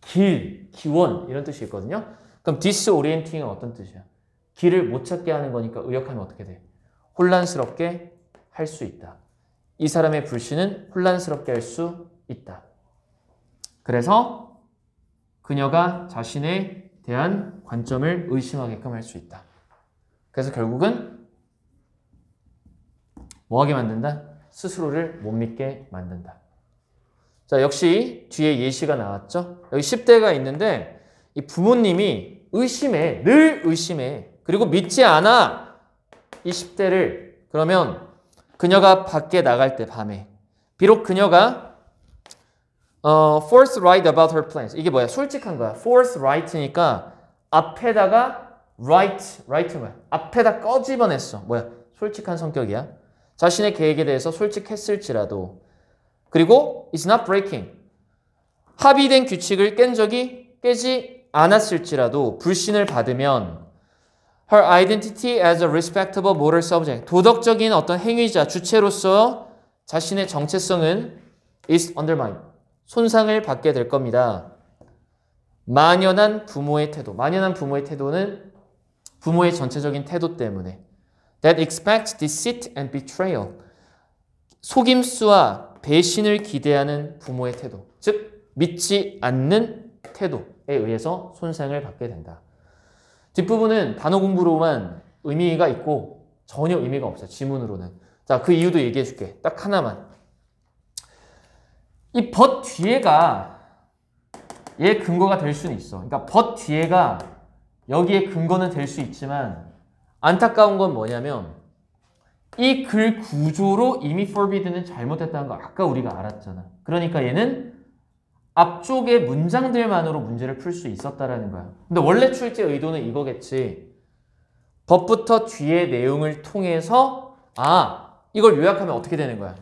길, 기원 이런 뜻이 있거든요. 그럼 disorienting은 어떤 뜻이야? 길을 못 찾게 하는 거니까 의역하면 어떻게 돼? 혼란스럽게 할 수 있다. 이 사람의 불신은 혼란스럽게 할 수 있다. 그래서 그녀가 자신에 대한 관점을 의심하게끔 할 수 있다. 그래서 결국은 뭐하게 만든다? 스스로를 못 믿게 만든다. 자, 역시 뒤에 예시가 나왔죠? 여기 10대가 있는데 이 부모님이 의심해. 늘 의심해. 그리고 믿지 않아. 이 10대를. 그러면 그녀가 밖에 나갈 때 밤에 비록 그녀가 forthright about her plans. 이게 뭐야? 솔직한 거야. forthright니까 앞에다가 right는 뭐야? 앞에다 꺼집어냈어. 뭐야? 솔직한 성격이야. 자신의 계획에 대해서 솔직했을지라도 그리고 is not breaking. 합의된 규칙을 깨지 않았을지라도 불신을 받으면 her identity as a respectable moral subject. 도덕적인 어떤 행위자, 주체로서 자신의 정체성은 is undermined. 손상을 받게 될 겁니다. 만연한 부모의 태도. 만연한 부모의 태도는 부모의 전체적인 태도 때문에 that expects deceit and betrayal. 속임수와 배신을 기대하는 부모의 태도. 즉 믿지 않는 태도에 의해서 손상을 받게 된다. 뒷부분은 단어 공부로만 의미가 있고 전혀 의미가 없어요. 지문으로는. 자, 그 이유도 얘기해 줄게. 딱 하나만. 이 but 뒤에가 얘 근거가 될 수는 있어. 그러니까 but 뒤에가 여기에 근거는 될 수 있지만 안타까운 건 뭐냐면 이 글 구조로 이미 forbidden은 잘못했다는 거 아까 우리가 알았잖아. 그러니까 얘는 앞쪽의 문장들만으로 문제를 풀 수 있었다라는 거야. 근데 원래 출제 의도는 이거겠지. 법부터 뒤의 내용을 통해서 이걸 요약하면 어떻게 되는 거야?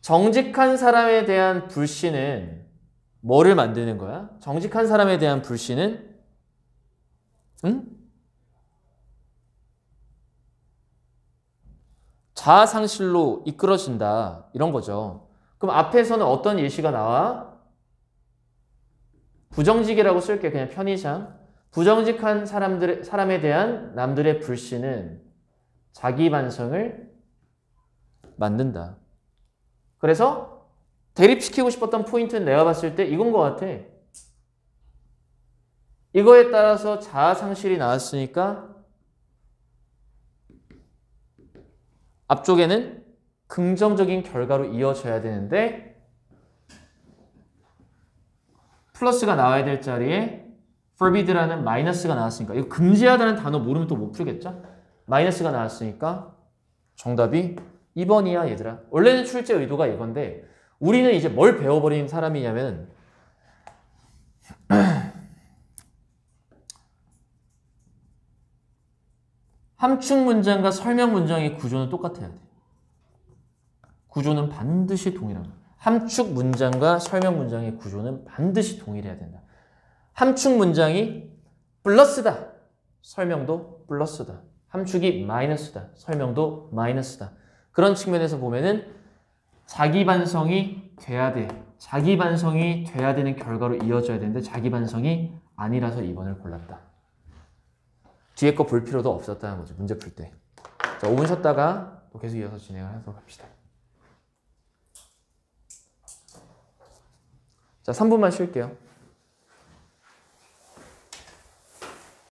정직한 사람에 대한 불신은 뭐를 만드는 거야? 정직한 사람에 대한 불신은 자아상실로 이끌어진다. 이런 거죠. 그럼 앞에서는 어떤 예시가 나와? 부정직이라고 쓸게. 그냥 편의상. 부정직한 사람에 대한 남들의 불신은 자기 반성을 만든다. 그래서 대립시키고 싶었던 포인트는 내가 봤을 때 이건 것 같아. 이거에 따라서 자아상실이 나왔으니까 앞쪽에는 긍정적인 결과로 이어져야 되는데 플러스가 나와야 될 자리에 forbid라는 마이너스가 나왔으니까 이거 금지하다는 단어 모르면 또 못 풀겠죠? 마이너스가 나왔으니까 정답이 2번이야 얘들아. 원래는 출제 의도가 이건데 우리는 이제 뭘 배워버린 사람이냐면 함축 문장과 설명 문장의 구조는 똑같아야 돼. 구조는 반드시 동일합니다. 함축 문장과 설명 문장의 구조는 반드시 동일해야 된다. 함축 문장이 플러스다. 설명도 플러스다. 함축이 마이너스다. 설명도 마이너스다. 그런 측면에서 보면은 자기 반성이 돼야 돼. 자기 반성이 돼야 되는 결과로 이어져야 되는데 자기 반성이 아니라서 2번을 골랐다. 뒤에 거 볼 필요도 없었다는 거죠. 문제 풀 때. 자, 5분 쉬었다가 또 계속 이어서 진행을 하도록 합시다. 자, 3분만 쉴게요.